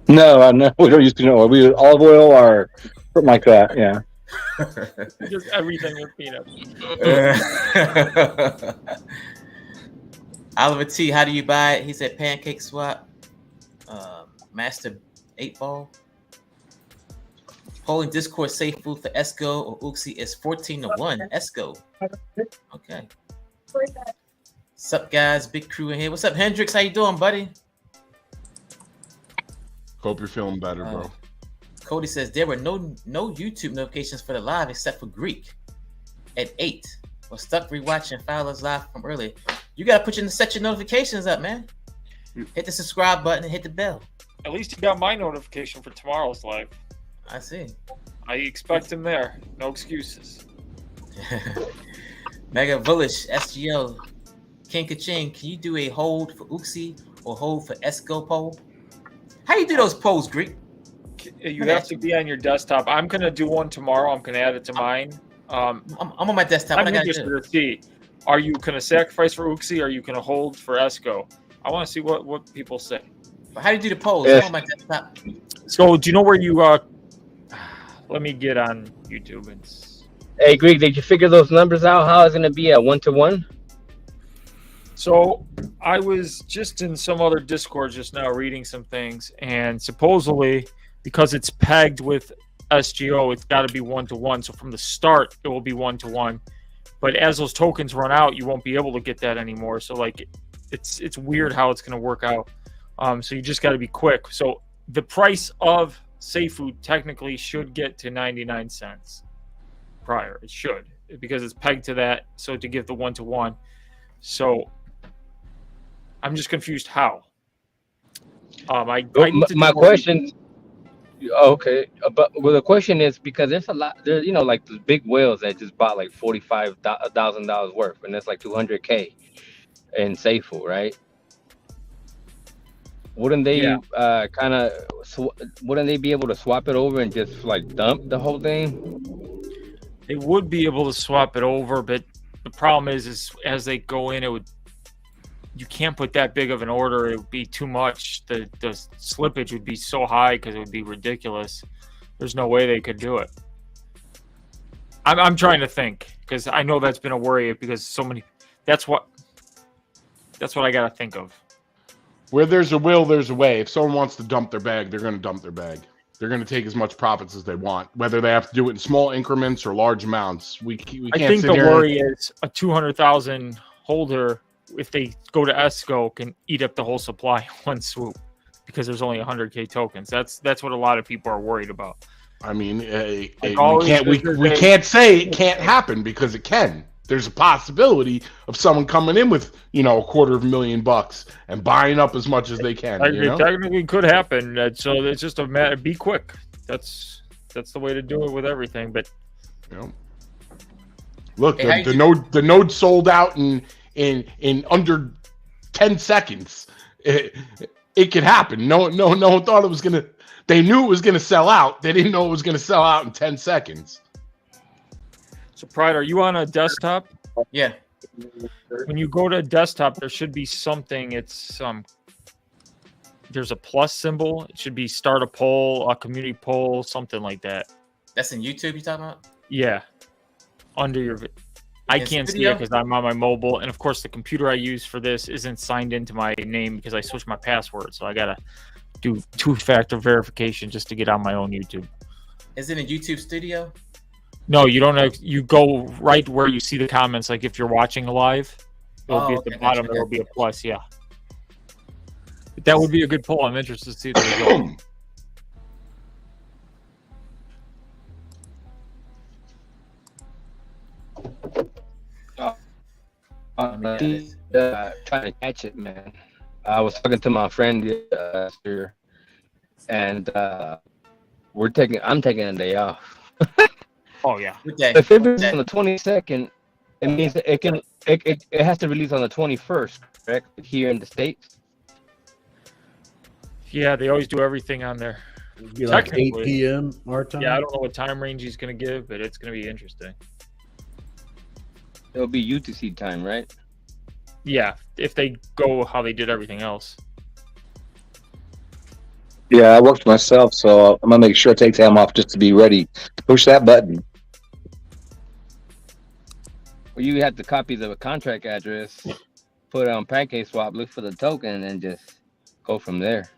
No, we don't use peanut oil. We use olive oil or something like that. Yeah. Just everything with peanuts. Oliver T, how do you buy it? He said Pancake Swap, Master 8 Ball. Polling Discord safe food for Esco or Uxie is 14-1. Esco. Okay. What's up, guys? Big crew in here. What's up, Hendrix? How you doing, buddy? Hope you're feeling better, bro. Cody says there were no YouTube notifications for the live except for Greek at 8. Was stuck rewatching Fowler's live from earlier. You gotta set your notifications up, man. Hit the subscribe button and hit the bell. At least you got my notification for tomorrow's live. I see. I expect him there. No excuses. Mega Bullish SGO King Kaching, can you do a hold for Uxie or hold for Esco poll? How you do those polls, Greek? You have to be on your desktop. I'm gonna do one tomorrow. I'm gonna add it to mine. I'm on my desktop. I'm interested to see. Are you gonna sacrifice for Uxie? Or are you gonna hold for Esco? I want to see what people say. But how do you do the polls? I'm on my desktop. So do you know where you? Let me get on YouTube. Hey, Greg, did you figure those numbers out? How it's gonna be at 1-to-1? So I was just in some other Discord just now reading some things, and supposedly because it's pegged with SGO, it's got to be 1-to-1. So from the start, it will be 1-to-1. But as those tokens run out, you won't be able to get that anymore. So like, it's weird how it's going to work out. So you just got to be quick. So the price of safe food technically should get to 99 cents prior. It should, because it's pegged to that. So to give the 1-to-1. So I'm just confused how. My question. Okay, but the question is because there's a lot. There's like the big whales that just bought like $45,000 worth, and that's like $200K in safe food, right? Wouldn't they wouldn't they be able to swap it over and just like dump the whole thing? They would be able to swap it over, but the problem is as they go in, you can't put that big of an order. It would be too much. The slippage would be so high because it would be ridiculous. There's no way they could do it. I'm trying to think because I know that's been a worry because so many. That's what I got to think of. Where there's a will, there's a way. If someone wants to dump their bag, they're going to dump their bag. They're going to take as much profits as they want, whether they have to do it in small increments or large amounts. We can't. I think the worry is a 200,000 holder. If they go to Esco, can eat up the whole supply in one swoop because there's only 100K tokens. That's what a lot of people are worried about. I mean, we can't say it can't happen because it can. There's a possibility of someone coming in with $250,000 and buying up as much as they can. It technically could happen. So it's just a matter. Be quick. That's the way to do it with everything. But look, the node sold out in under 10 seconds. It could happen. No one thought it was gonna. They knew it was gonna sell out. They didn't know it was gonna sell out in 10 seconds. So Pride, are you on a desktop? Yeah. When you go to desktop, there should be something. It's there's a plus symbol. It should be start a poll, a community poll, something like that. That's in YouTube. You talking about? Yeah. Under your. I can't see it because I'm on my mobile, and of course the computer I use for this isn't signed into my name because I switched my password, so I gotta do 2-factor verification just to get on my own YouTube. Is it in YouTube Studio? No, you don't have. You go right where you see the comments. Like if you're watching live, it'll be at the bottom. There will be a plus. Yeah. That would be a good poll. I'm interested to see the result. Trying to catch it, man. I was talking to my friend yesterday, and I'm taking a day off. Oh yeah. If it releases on the 22nd, it means that it has to release on the 21st, correct? Here in the States. Yeah, they always do everything on there. It'd be like 8 p.m. our time. Yeah, I don't know what time range he's going to give, but it's going to be interesting. It'll be UTC time, right? Yeah, if they go how they did everything else. Yeah, I worked myself, so I'm gonna make sure I take time off just to be ready to push that button. Well, you have to copy the contract address, put it on Pancake Swap, look for the token, and then just go from there.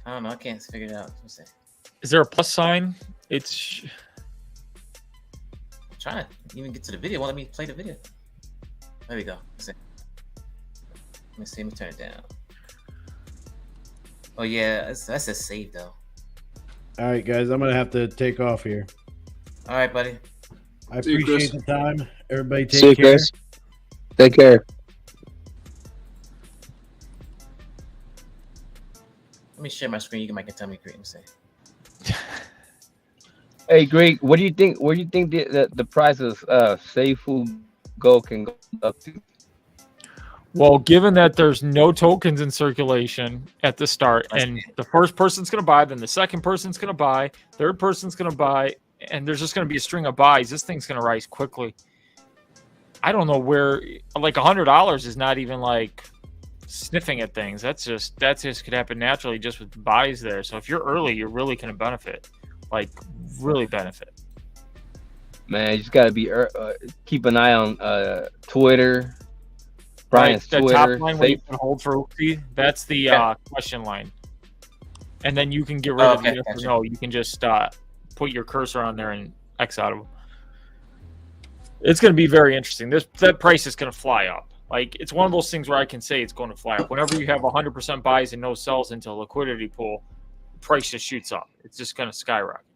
I don't know. I can't figure it out. What's that? Is there a plus sign? It's. I'm trying to even get to the video. Well, let me play the video. There we go. Let me see. Let me turn it down. Oh yeah, that's a save though. All right, guys, I'm gonna have to take off here. All right, buddy. I appreciate the time. Everybody, See you, take care. Chris. Take care. Let me share my screen. You can make it tell me great and say. Hey, Greg, what do you think? Where do you think the price of Seifu Go can go up to? Well, given that there's no tokens in circulation at the start, and the first person's going to buy, then the second person's going to buy, third person's going to buy, and there's just going to be a string of buys, this thing's going to rise quickly. I don't know where, like $100 is not even like sniffing at things. That just could happen naturally just with the buys there. So if you're early, you're really going to benefit, like really benefit. Man, you just got to be keep an eye on Twitter. Brian's the Twitter. top line where you can hold for Oopsie, that's the question line. And then you can get rid of the yes or no. You can just put your cursor on there and X out of them. It's going to be very interesting. That price is going to fly up. Like, it's one of those things where I can say it's going to fly up. Whenever you have 100% buys and no sells into a liquidity pool, the price just shoots up. It's just going to skyrocket.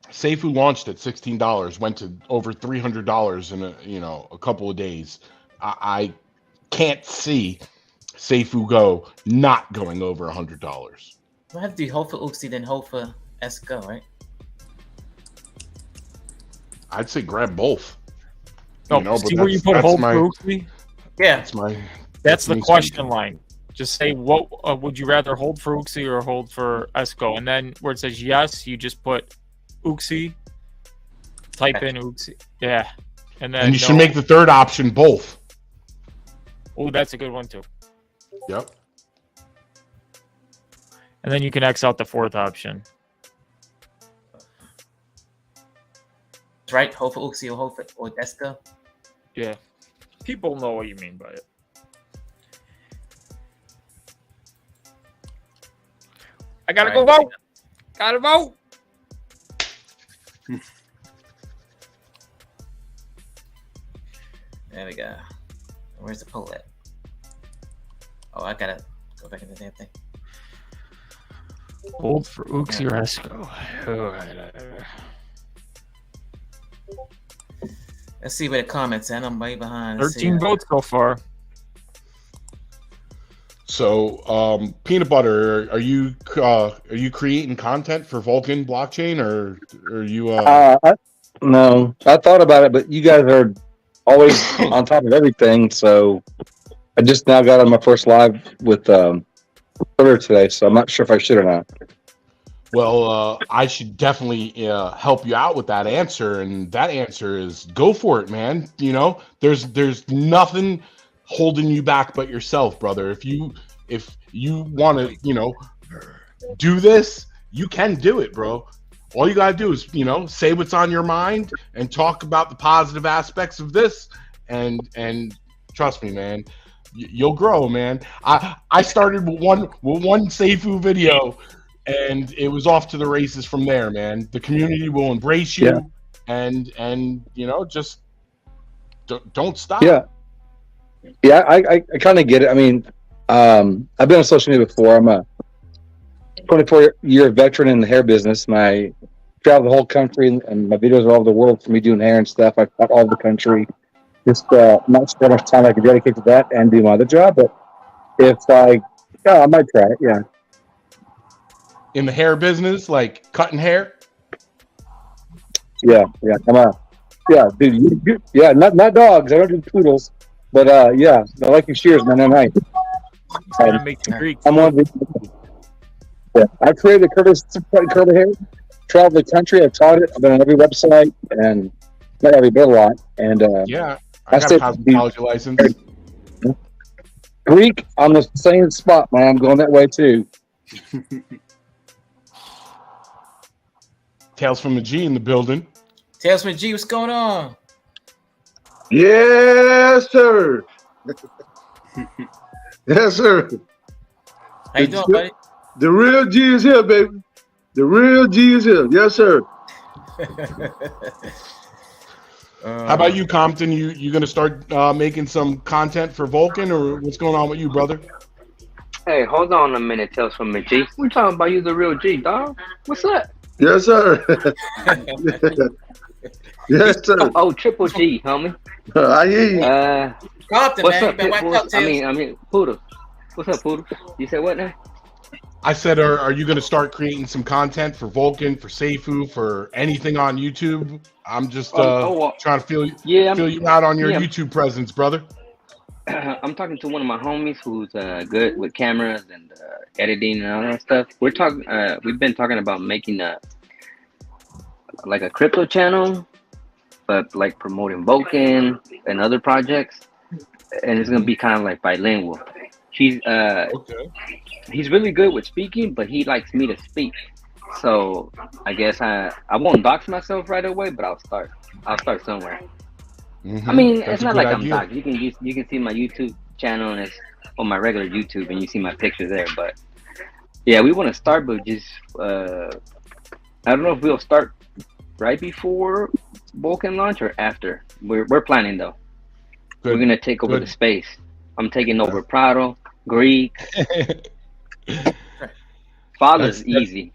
Seifu launched at $16, went to over $300 in a couple of days. I can't see Seifu Go not going over $100. We'll have to do hold for Oopsie, then hold for Go, right? I'd say grab both. No, see where you put hold for Oopsie? Yeah, that's the question line. Just say what would you rather hold for Uxie or hold for Esco, and then where it says yes, you just put Uxie. Type in Uxie, yeah, and then you should make the third option both. Oh, that's a good one too. Yep. And then you can X out the fourth option. That's right. Hold for Uxie or hold for Esco. Yeah. People know what you mean by it. I gotta go vote. Gotta vote. There we go. Where's the poll at? Oh, I gotta go back in the damn thing. Hold for Uxie or Esco. Let's see where the comments at. I'm way behind. 13 votes so far. So, Peanut Butter, are you creating content for Vulcan blockchain, or are you? No, I thought about it, but you guys are always on top of everything. So, I just now got on my first live with Twitter today, so I'm not sure if I should or not. Well, I should definitely help you out with that answer, and that answer is go for it, man. You know, there's nothing holding you back but yourself, brother. If you want to, do this, you can do it, bro. All you gotta do is, say what's on your mind and talk about the positive aspects of this, and trust me, man. you'll grow, man. I started with one Seifu video, and it was off to the races from there, man. The community will embrace you, and you know, just don't stop. Yeah, I kind of get it. I mean, I've been on social media before. I'm a 24-year veteran in the hair business. I travel the whole country, and my videos are all over the world for me doing hair and stuff. I've got all over the country. Just not so much time I can dedicate to that and do my other job. But if I might try it. Yeah. In the hair business, like cutting hair. Yeah. Dude. Not dogs. I don't do poodles, but yeah, I like your shears, man. They're nice. I'm one of the. Yeah, I created a curly hair. Traveled the country. I've taught it. I've been on every website and not every bit a lot. And yeah, I got a cosmetology license. Greek on the same spot, man. I'm going that way too. Tales from the G in the building. Tales from the G, what's going on? Yes, sir. Yes, sir. How you doing, buddy? The real G is here, baby. The real G is here. Yes, sir. How about you, Compton? You gonna start making some content for Vulcan, or what's going on with you, brother? Hey, hold on a minute, Tales from the G. We're talking about you, the real G, dog. What's up? Yes, sir. Yes, sir. Oh, triple G, homie. I hear you. Compton, what's man. up, You been wiped out, Tales. I mean, Poodle. What's up, Poodle? You said what now? I said, are you going to start creating some content for Vulcan, for Seifu, for anything on YouTube? I'm just trying to feel you out on your YouTube presence, brother. I'm talking to one of my homies who's good with cameras and editing and all that stuff. We're talking. We've been talking about making a crypto channel, but like promoting Vulcan and other projects, and it's gonna be kind of like bilingual. He's really good with speaking, but he likes me to speak. So I guess I won't dox myself right away, but I'll start somewhere. I mean, it's not like I'm doxed. You can see my YouTube channel, and it's on my regular YouTube, and you see my picture there. But yeah, we want to start, but just I don't know if we'll start right before Vulcan launch or after. We're planning though. We're gonna take over the space. I'm taking over Prado, Greek. Father's easy.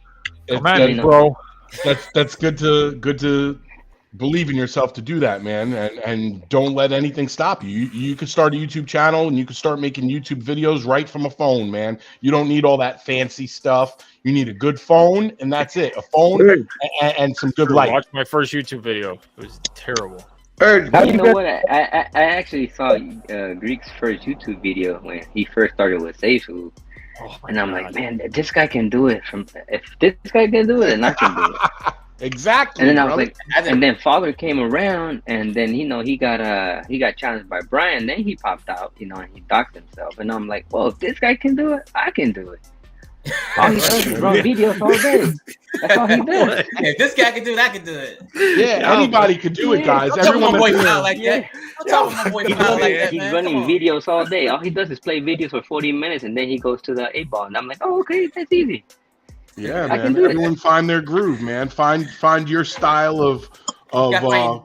Bro. That's good to believe in yourself to do that, man, and don't let anything stop you. You could start a YouTube channel and you could start making YouTube videos right from a phone, man. You don't need all that fancy stuff. You need a good phone, and that's it. A phone and some good light. Watch my first YouTube video. It was terrible. You know what? I actually saw Greek's first YouTube video when he first started with Seifu. And I'm like, man, this guy can do it. If this guy can do it, then I can do it. Exactly. And then I was like, and then Father came around, and then he got challenged by Brian. Then he popped out, and he doxed himself. And I'm like, well, if this guy can do it, I can do it. All he does is run videos all day. That's all he does. If this guy can do it, I can do it. Yeah, anybody could do it, guys. Everyone my boy Kyle like that. My boy Kyle like that, He's man. running videos all day. All he does is play videos for 40 minutes, and then he goes to the 8-ball. And I'm like, oh, okay, that's easy. Yeah, man. Everyone find their groove, man. Find your style of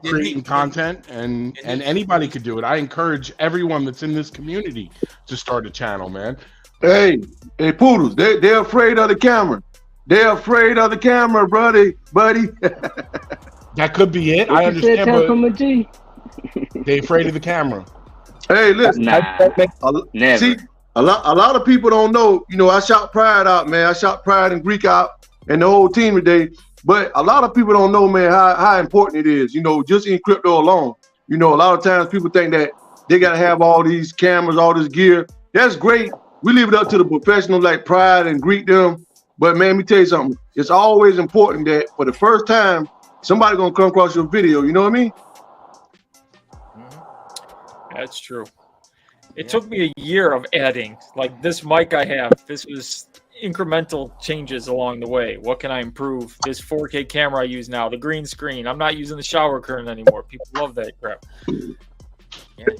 creating content, and anybody could do it. I encourage everyone that's in this community to start a channel, man. Hey, Poodles, they're afraid of the camera. They're afraid of the camera, buddy. That could be it. I understand, but they're afraid of the camera. Hey, listen. Never. See, a lot of people don't know. I shot Pride out, man. I shot Pride and Greek out and the whole team today. But a lot of people don't know, man, how important it is, just in crypto alone. A lot of times people think that they got to have all these cameras, all this gear. That's great. We leave it up to the professionals like Pride and Greek them. But man, let me tell you something. It's always important that for the first time, somebody gonna come across your video. You know what I mean? That's true. It took me a year of adding. Like this mic I have, this was incremental changes along the way. What can I improve? This 4K camera I use now, the green screen. I'm not using the shower curtain anymore. People love that crap.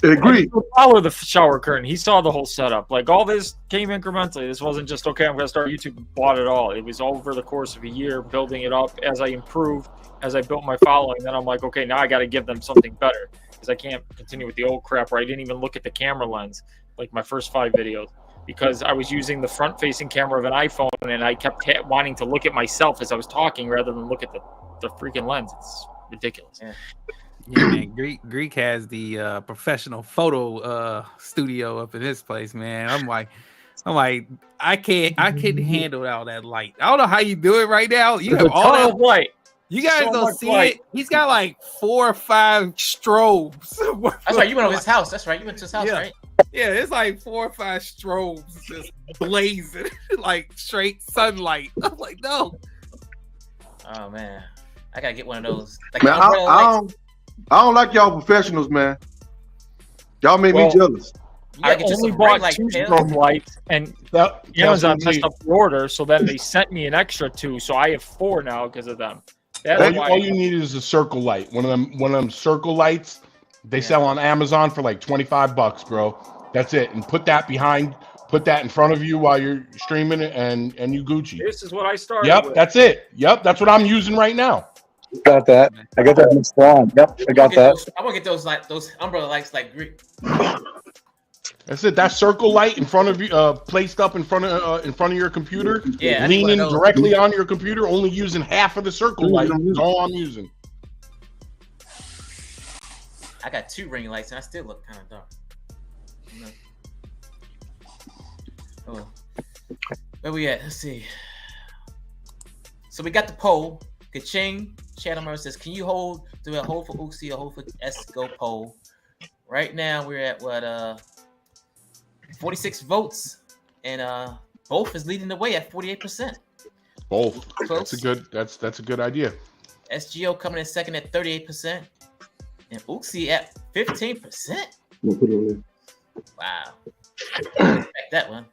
Agree. Follow the shower curtain. He saw the whole setup. Like all this came incrementally. This wasn't just okay. I'm going to start YouTube. Bought it all. It was over the course of a year, building it up as I improved, as I built my following. Then I'm like, okay, now I got to give them something better because I can't continue with the old crap where I didn't even look at the camera lens like my first 5 videos because I was using the front-facing camera of an iPhone and I kept wanting to look at myself as I was talking rather than look at the freaking lens. It's ridiculous. Yeah, man. Greek has the professional photo studio up in his place, man. I'm like, I couldn't handle all that light. I don't know how you do it right now. You have all that light. You guys So don't much see light. it. He's got like 4 or 5 strobes. That's right. You went to his house. That's right. You went to his house, right? Yeah, it's like 4 or 5 strobes just blazing, like straight sunlight. I'm like, no. Oh man, I gotta get one of those. Like Man, I don't like y'all professionals, man. Y'all make me jealous. I only bought 2 strobe lights, and Amazon messed up the order, so then they sent me an extra 2, so I have 4 now because of them. All you need is a circle light. One of them circle lights. They sell on Amazon for like $25, bro. That's it. And put that in front of you while you're streaming it, and you Gucci. This is what I started. Yep, with. that's it. Yep, that's what I'm using right now. Got that. I got that mixed on. Yep, I got that. I'm gonna get those umbrella lights like Greek. That's it. That circle light in front of you, placed up in front of your computer. Yeah, leaning directly on your computer, only using half of the circle light. Is all I'm using. I got 2 ring lights and I still look kind of dark. Oh, where we at? Let's see. So we got the poll. Kaching Chattermer says, "Can you do a hold for Uxie or hold for Esco poll?" Right now we're at what 46 votes, and both is leading the way at 48%. Both. Close. That's a good idea. SGO coming in second at 38%, and Uxie at 15%. Wow, expect that one.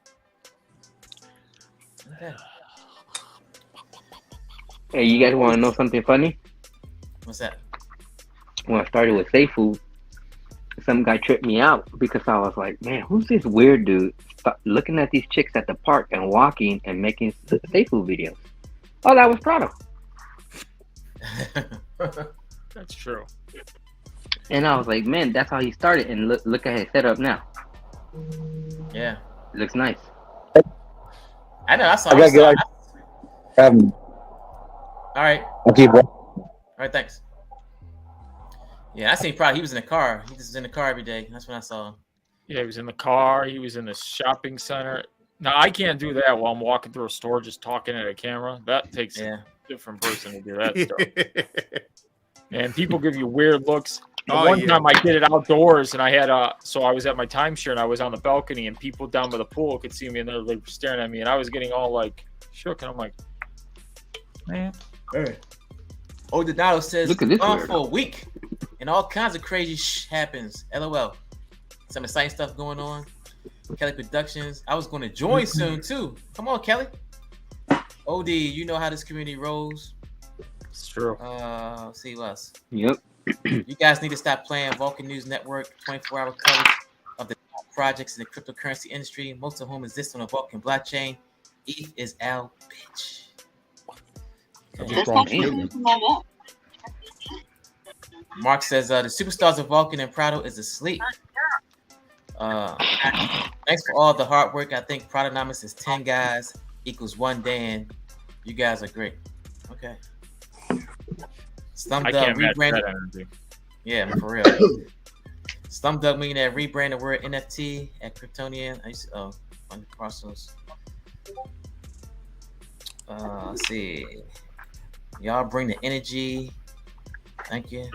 Okay. Hey, you guys want to know something funny? What's that? When I started with Safe Food, some guy tripped me out because I was like, man, who's this weird dude looking at these chicks at the park and walking and making Safe Food videos? Oh, that was Prado. That's true. And I was like, man, that's how he started. And look at his setup now. Yeah. Looks nice. I know. All right. I'll keep going. All right, thanks. Yeah, I seen Prado. He was in the car. He just was in the car every day. That's when I saw him. Yeah, he was in the car. He was in the shopping center. Now, I can't do that while I'm walking through a store just talking at a camera. That takes a different person to do that stuff. And people give you weird looks. One time I did it outdoors, and I had so I was at my timeshare, and I was on the balcony, and people down by the pool could see me, and they were staring at me, and I was getting all like shook, and I'm like, man. Hey. Donato says, Look at this on for a week, and all kinds of crazy happens. LOL. Some exciting stuff going on. Kelly Productions. I was going to join soon too. Come on, Kelly. OD, you know how this community rolls. It's true. Let's see what else. Yep. You guys need to stop playing Vulcan News Network 24-hour coverage of the top projects in the cryptocurrency industry, most of whom exist on the Vulcan blockchain. ETH is our bitch. Mark says the superstars of Vulcan and Prado is asleep. Thanks for all the hard work. I think Tokenomics is 10 guys equals 1 Dan. You guys are great. Okay. Slumdog rebranded. Yeah, for real. Slumdog Millionaire rebranded word NFT at Kryptonian. I used to on the parcels. Let's see. Y'all bring the energy. Thank you.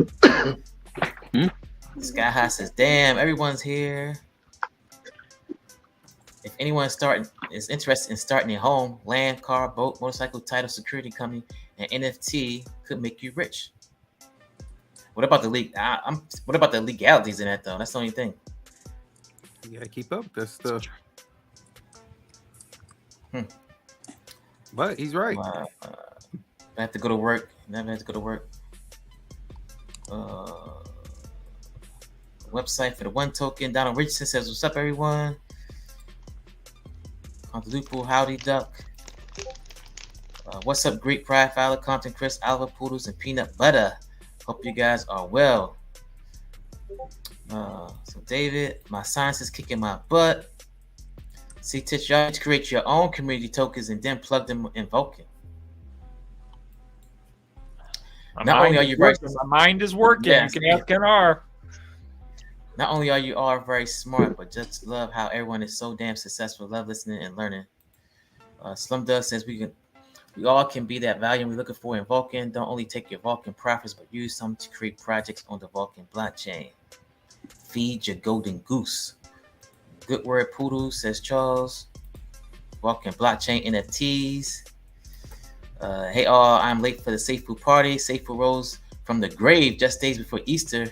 Sky High says, damn, everyone's here. If anyone is interested in starting a home, land, car, boat, motorcycle, title, security company, and NFT could make you rich. What about the what about the legalities in that though? That's the only thing. You gotta keep up with that stuff. But he's right. I have to go to work. Never have to go to work. Website for the 1 token. Donald Richardson says, "What's up, everyone?" Contalupo, howdy, duck. What's up, Greek Pride, Fowler, Compton, Chris, Alva, Poodles, and Peanut Butter. Hope you guys are well. So David, my science is kicking my butt. See, Titch, y'all need to create your own community tokens and then plug them in Vulcan. My mind is working. Yes. You can ask NR. Not only are you all very smart, but just love how everyone is so damn successful. Love listening and learning. Slum Dust says we all can be that value we're looking for in Vulcan. Don't only take your Vulcan profits, but use some to create projects on the Vulcan blockchain. Feed your golden goose. Good word, Poodle, says Charles. Vulcan blockchain NFTs. Hey all, I'm late for the Safe Food party. Safe Food rose from the grave just days before Easter.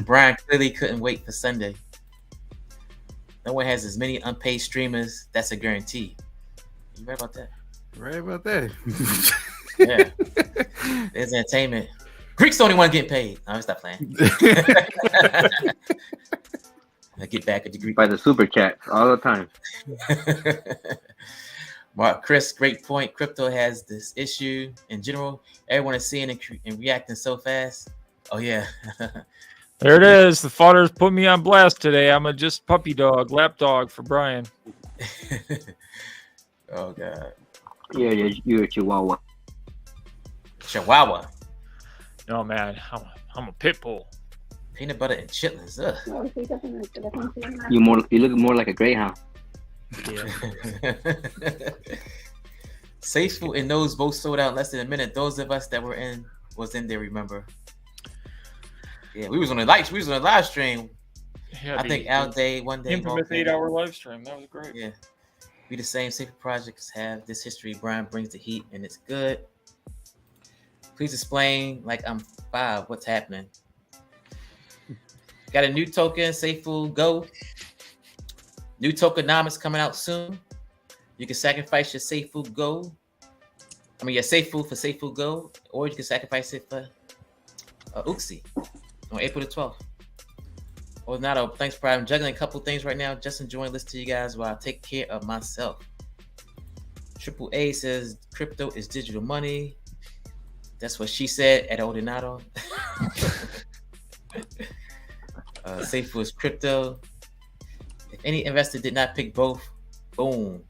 Brian clearly couldn't wait for Sunday. No one has as many unpaid streamers. That's a guarantee. You right about that? Right about that. Yeah. There's entertainment. Greek's the only one getting paid. No, stop playing. I get back at the Greek. By the super chat all the time. Mark, Chris, great point. Crypto has this issue in general. Everyone is seeing and reacting so fast. Oh, yeah. There it is. The father's put me on blast today. I'm a just puppy dog, lap dog for Brian. Oh, God. Yeah, you're a chihuahua. Chihuahua. No, man. I'm a pit bull. Peanut butter and chitlins. Ugh. You look more like a greyhound. Yeah. Safe Food and those both sold out in less than a minute. Those of us that was in there, remember. Yeah, we was on a live stream. Yeah, I think Al Day one day. Infamous 8-hour live stream. That was great. Yeah. We the same Safe Food projects have this history. Brian brings the heat and it's good. Please explain like I'm 5. What's happening? Got a new token, Safe Food Go. New tokenomics coming out soon. You can sacrifice your Safe Food Go. Your Safe Food for Safe Food Go, or you can sacrifice it for Uxie on April the 12th. Or not, thanks, Pride. I'm juggling a couple things right now. Just enjoying listening to you guys while I take care of myself. Triple A says crypto is digital money. That's what she said at Ordinato. Safe Food is crypto. If any investor did not pick both, boom.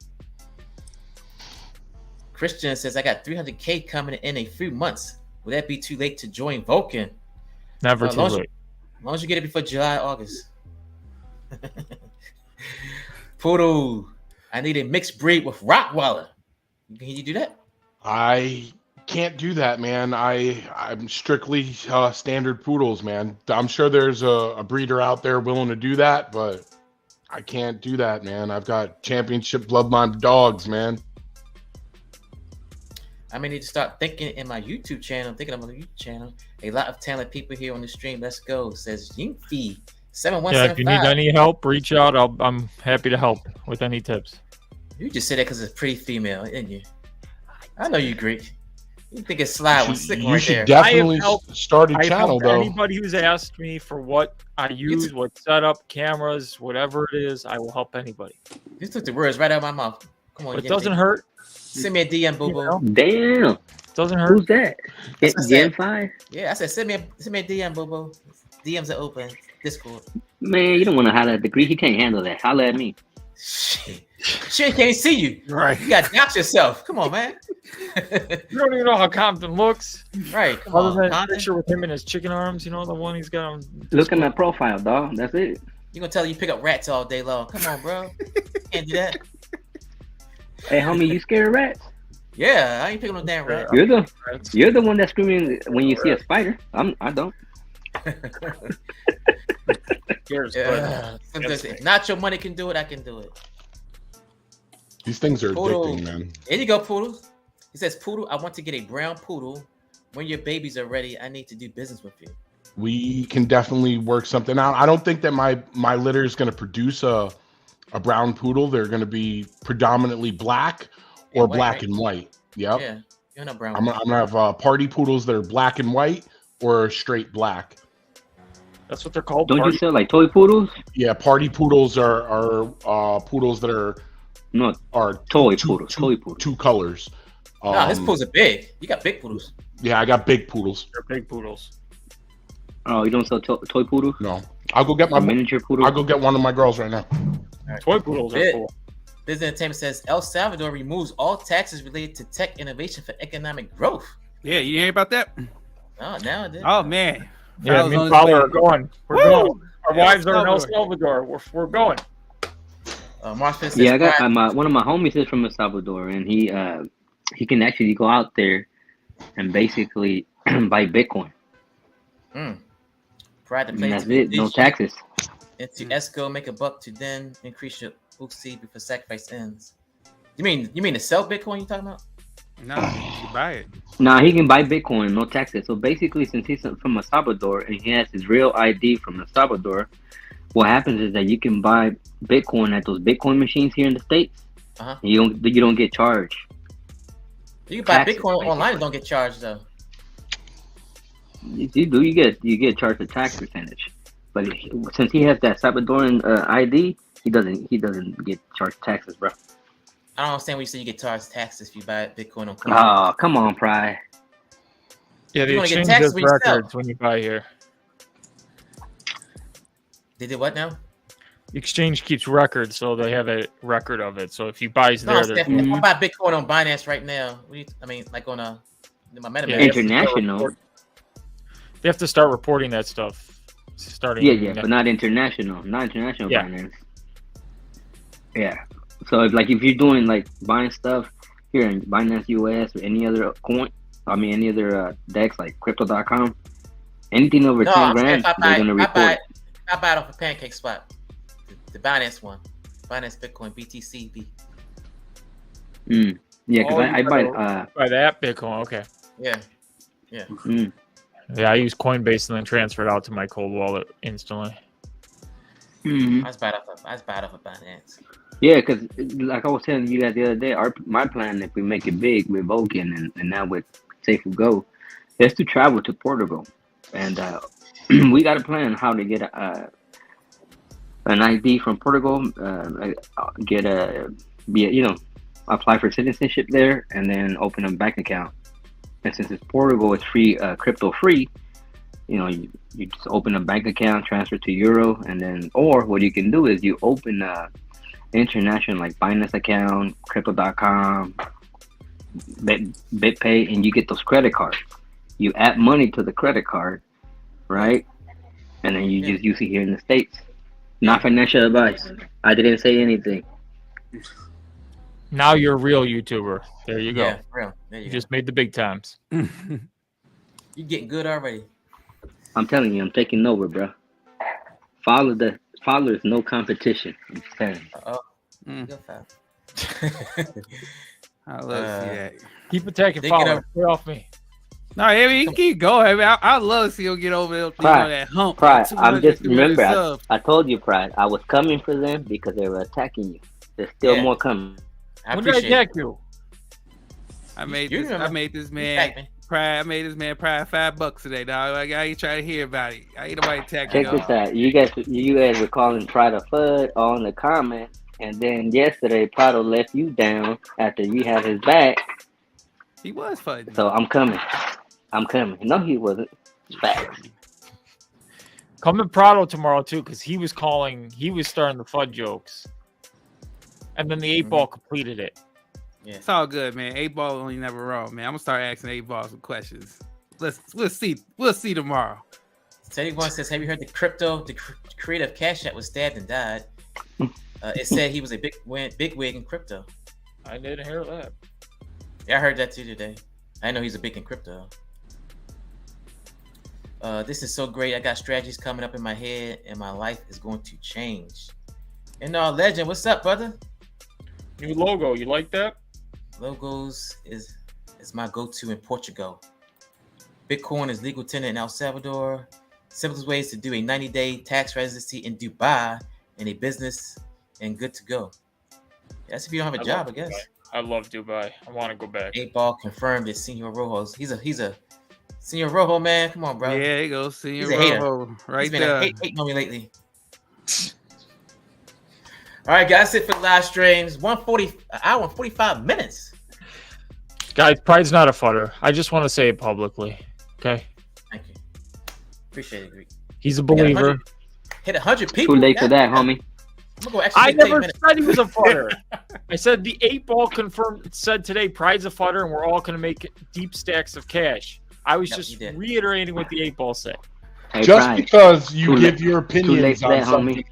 Christian says, I got 300K coming in a few months. Would that be too late to join Vulcan? Never too late. As long as you get it before July, August. Poodle, I need a mixed breed with Rottweiler. Can you do that? I can't do that, man. I'm strictly standard poodles, man. I'm sure there's a breeder out there willing to do that, but I can't do that, man. I've got championship bloodline dogs, man. I may need to start thinking in my YouTube channel. Thinking of my YouTube channel. A lot of talented people here on the stream. Let's go. Says Yingfi 7175. Yeah, if you need any help, reach out. I'm happy to help with any tips. You just said that because it's pretty female, didn't you? I know you Greek. You think it's slide was sick right there. You should definitely start a channel, though. Anybody who's asked me for what I use, what setup, cameras, whatever it is, I will help anybody. You took the words right out of my mouth. Come on, but it doesn't hurt. Send me a DM, boo boo. Damn. Doesn't hurt. Who's that? Gen 5? Yeah, I said send me a DM, boo boo. DMs are open. Discord. Man, you don't want to holler at the Greek. He can't handle that. Holler at me. Shit, can't see you. Right. You got to doubt yourself. Come on, man. You don't even know how Compton looks. Right. Other than picture with him in his chicken arms, you know, the one he's got on. Look at my profile, dog. That's it. You gonna tell you pick up rats all day long. Come on, bro. Can't do that. Hey, homie, you scared of rats? Yeah, I ain't picking no damn rat. You're the one that's screaming when you see a spider. I don't. If not your money can do it, I can do it. These things are Poodle. addicting, man. There you go, Poodle. He says, Poodle, I want to get a brown poodle. When your babies are ready, I need to do business with you. We can definitely work something out. I don't think that my litter is going to produce a brown poodle. They're going to be predominantly black or white, black right? and white. Yep. Yeah, you're not brown. I'm gonna have party poodles that are black and white or straight black. That's what they're called. Don't you party sell like toy poodles? Yeah, party poodles are poodles that are toy poodles. Toy poodles. Two colors. Nah, his poodles are big. You got big poodles. Yeah, I got big poodles. They're big poodles. Oh, you don't sell toy poodles? No, I'll go get my miniature poodle. I'll go get one of my girls right now. Right. Toy poodles are cool. Business Entertainment says El Salvador removes all taxes related to tech innovation for economic growth. Yeah, you hear about that? Oh, now it is. Oh man. Yeah, me and Paula are going. We're going. Our wives are in El Salvador. We're going. March 5th says, Yeah, I got one of my homies is from El Salvador, and he can actually go out there and basically buy Bitcoin. Pride to And play that's to it. No taxes. Into Esco, make a buck to then increase your UXC before sacrifice ends. You mean to sell Bitcoin? You talking about? No, you buy it. Nah, he can buy Bitcoin, no taxes. So basically, since he's from El Salvador and he has his real ID from El Salvador, what happens is that you can buy Bitcoin at those Bitcoin machines here in the States. You don't get charged. You can buy taxes, Bitcoin online and don't get charged though. You do. You get charged a tax percentage. But since he has that Salvadoran ID, he doesn't get charged taxes, bro. I don't understand when you say you get charged taxes if you buy Bitcoin on Coinbase. Oh, come on, Pride. Yeah, the exchange does records when you buy here. They did what now? The exchange keeps records, so they have a record of it. So if he buys there, if I buy Bitcoin on Binance right now, like on my MetaMask. International. They have to start reporting that stuff. Starting. But not international. Not international Binance. Yeah. So if you're doing like buying stuff here in Binance US or any other any other DEX like crypto.com, anything over 10 grand, they're gonna report. I buy it off a Pancake Spot, the Binance one, Binance Bitcoin BTCB. Yeah, because I buy the app Bitcoin. Okay. Yeah. Yeah, I use Coinbase and then transfer it out to my cold wallet instantly. I just buy it off of Binance. Yeah, because like I was telling you guys the other day, my plan, if we make it big with Vulcan and now with Safe Go, is to travel to Portugal, and we got a plan how to get an ID from Portugal, apply for citizenship there, and then open a bank account. And since it's Portugal, it's free, crypto free. You just open a bank account, transfer to euro, and then or what you can do is you open international like Binance account, crypto.com, BitPay, and you get those credit cards. You add money to the credit card, right? And then you just use it here in the States. Not financial advice. I didn't say anything. Now you're a real YouTuber. There you go. Yeah, real. There you just made the big times. You're getting good already. I'm telling you, I'm taking over, bro. Follow is no competition. I'm saying. Go fast. I love to see that. Keep attacking Follow. Get off me. No, I mean, you keep going. I love to see him get over there, that hump. Pride. I'm just remember. I told you, Pride. I was coming for them because they were attacking you. There's still more coming. When did I attack you? I made this man Pride. I made this man Pride $5 today, dog. Like, I ain't trying to hear about it. I ain't nobody attacking. Check this out. You guys were calling Pride a FUD on the comments, and then yesterday Prado left you down after you had his back. He was FUD. So I'm coming. No, he wasn't. Facts. Come to Prado tomorrow too, because he was starting the FUD jokes. And then the 8-ball completed it. Yeah. It's all good, man. 8-ball only never wrong, man. I'm gonna start asking 8-ball some questions. We'll see tomorrow. Teddy One says, "Have you heard the creator of Cash App was stabbed and died? It said he was a big wig in crypto." I didn't hear that. Yeah, I heard that too today. I know he's a big in crypto. This is so great. I got strategies coming up in my head, and my life is going to change. And Legend, what's up, brother? New logo, you like that? Logos is my go-to in Portugal. Bitcoin is legal tender in El Salvador. Simplest ways to do a 90-day tax residency in Dubai and a business, and good to go. That's if you don't have a job, I guess. Dubai. I love Dubai. I want to go back. 8-ball confirmed that Senor Rojas. He's a Senor Rojo, man, come on, bro. Yeah, there you go, Senor He's a hater. Rojo, right He's been there. hating on me lately. All right, guys, that's it for the live streams. 140, hour and 45 minutes. Guys, Pride's not a futter. I just want to say it publicly. Okay. Thank you. Appreciate it, Greek. He's a believer. Hit 100 people. Too late for that, homie. I'm gonna go I never said he was a futter. I said the 8-ball confirmed said today Pride's a futter and we're all going to make deep stacks of cash. I was just reiterating what the 8-ball said. Hey, just Pride. Because you give your opinions on something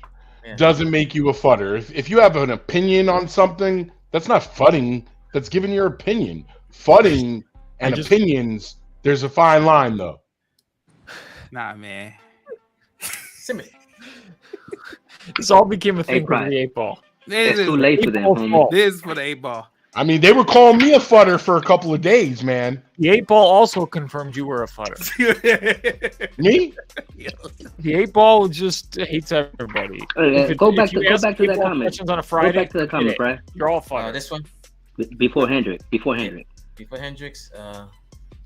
doesn't make you a futter. If you have an opinion on something, that's not fudding. That's giving your opinion. Fudding and opinions, there's a fine line, though. Nah, man. This all became a thing for the 8-ball. It's too late for them. This is for the 8-ball. I mean, they were calling me a futter for a couple of days, man. The 8-ball also confirmed you were a futter. Me? The 8-ball just hates everybody. Go back to that comment. On a Friday, go back to the comment, Brad. You're all futter. This one? Before Hendricks. Before Hendricks.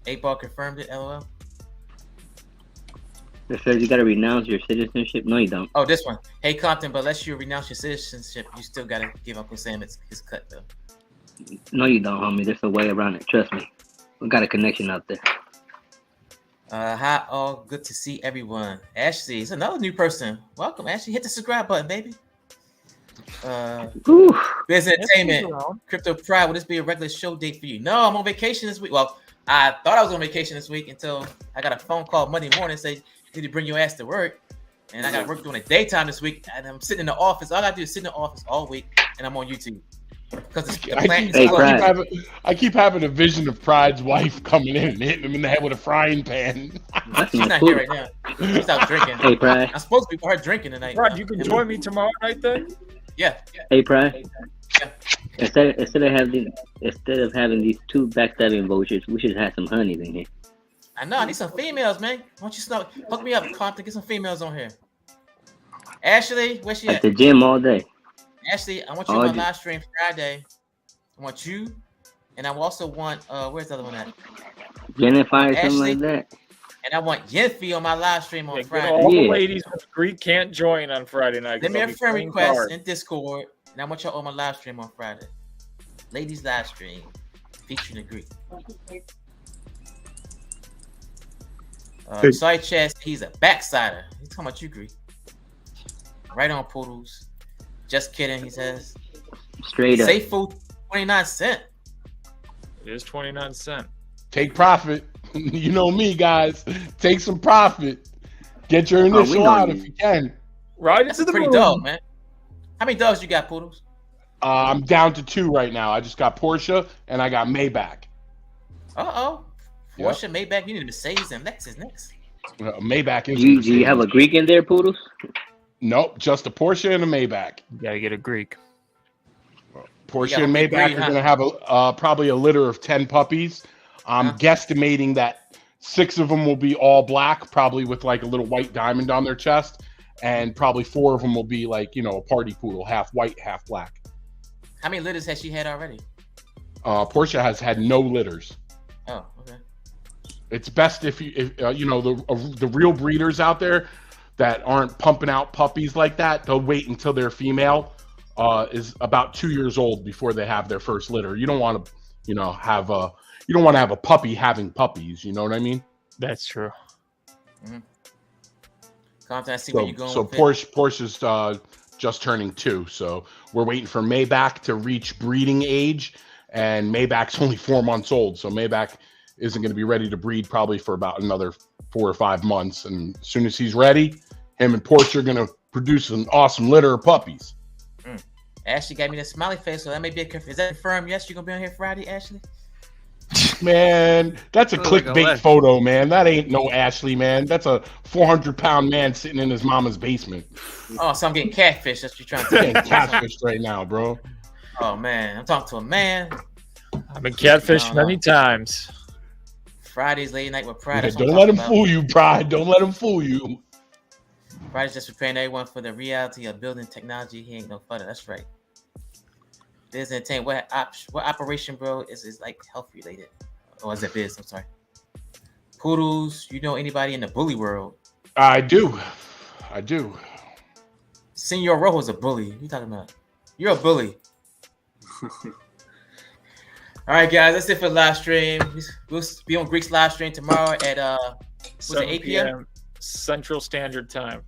8-ball confirmed it, LOL. It says you got to renounce your citizenship. No, you don't. Oh, this one. Hey, Compton, but unless you renounce your citizenship, you still got to give Uncle Sam his cut, though. No, you don't, homie. There's a way around it. Trust me. We got a connection out there. Hi, all. Good to see everyone. Ashley is another new person. Welcome, Ashley. Hit the subscribe button, baby. Business Entertainment. Crypto Pride. Will this be a regular show date for you? No, I'm on vacation this week. Well, I thought I was on vacation this week until I got a phone call Monday morning saying you need to bring your ass to work. And I got to work during the daytime this week. And I'm sitting in the office. All I got to do is sit in the office all week. And I'm on YouTube. Because I keep having a vision of Pride's wife coming in and hitting him in the head with a frying pan. She's not here right now. She's out drinking. Hey, Pride. I'm supposed to be with her drinking tonight. Pride, you can join me tomorrow night then? Yeah. Hey, Pride. Yeah. Instead of having these two backstabbing vultures, we should have some honeys in here. I know. I need some females, man. Why don't you hook me up, Compton? Get some females on here. Ashley, where's she at the gym all day. Ashley, I want you on my live stream Friday. I want you, and I also want where's the other one at? Jennifer, Ashley, something like that. And I want Yenfi on my live stream on Friday. All the ladies with Greek can't join on Friday night. Send me a friend request in Discord, and I want y'all on my live stream on Friday. Ladies live stream featuring the Greek. Side chat, he's a backsider. He's talking about you, Greek. Right on, Poodles. Just kidding, he says. Straight up. Safe food, 29 cents. It is 29 cents. Take profit. You know me, guys. Take some profit. Get your initial out if you can. Right into the pretty dog, man. How many dogs you got, Poodles? I'm down to 2 right now. I just got Porsche and I got Maybach. Uh-oh. Porsche, Maybach. You need a Mercedes and Lexus next. Maybach is. Do you have a Greek in there, Poodles? Nope, just a Porsche and a Maybach. You gotta get a Greek. Porsche and Maybach are going to have probably a litter of 10 puppies. I'm guesstimating that 6 of them will be all black, probably with like a little white diamond on their chest, and probably 4 of them will be like, a party poodle, half white, half black. How many litters has she had already? Porsche has had no litters. Oh, okay. It's best if the real breeders out there that aren't pumping out puppies like that, they'll wait until their female is about 2 years old before they have their first litter. You don't want to, have a puppy having puppies. You know what I mean? That's true. Mm-hmm. Compton, I see where you're going. So Porsche's just turning 2, so we're waiting for Maybach to reach breeding age, and Maybach's only 4 months old, so Maybach isn't going to be ready to breed probably for about another 4 or 5 months. And as soon as he's ready, him and Porsche are going to produce an awesome litter of puppies. Ashley gave me the smiley face, so that may be is that confirmed? Yes, you're going to be on here Friday, Ashley? Man, that's a clickbait photo, man. That ain't no Ashley, man. That's a 400-pound man sitting in his mama's basement. Oh, so I'm getting catfish. That's what you're trying to say. I'm getting catfished right now, bro. Oh, man. I'm talking to a man. I've been catfished many times. Friday's late night with Pride. Yeah, don't let him fool you, Pride. Don't let him fool you. Pride's just preparing everyone for the reality of building technology. He ain't no further. That's right. Business Entertainment. What operation, bro, is like health related? Or is it biz? I'm sorry. Poodles, you know anybody in the bully world? I do. Senor Rojo's a bully. What are you talking about? You're a bully. All right, guys, that's it for the live stream. We'll be on Greek's live stream tomorrow at 8 p.m. Central Standard Time.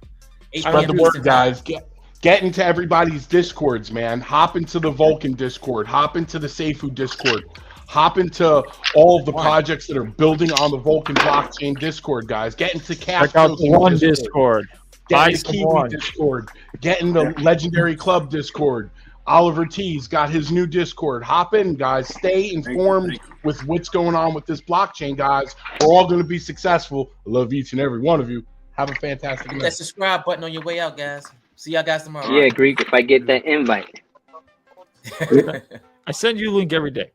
Spread the word, guys. Get into everybody's discords, man. Hop into the Vulcan Discord. Hop into the Seifu Discord. Hop into all of the projects that are building on the Vulcan blockchain Discord, guys. Get into Check out the One Discord. Get into Kiwi Discord. Get in the Legendary Club Discord. Oliver T's got his new Discord. Hop in, guys. Stay informed with what's going on with this blockchain, guys. We're all going to be successful. I love each and every one of you. Have a fantastic night. Hit that subscribe button on your way out, guys. See y'all guys tomorrow. Yeah, Greek, if I get that invite. I send you a link every day.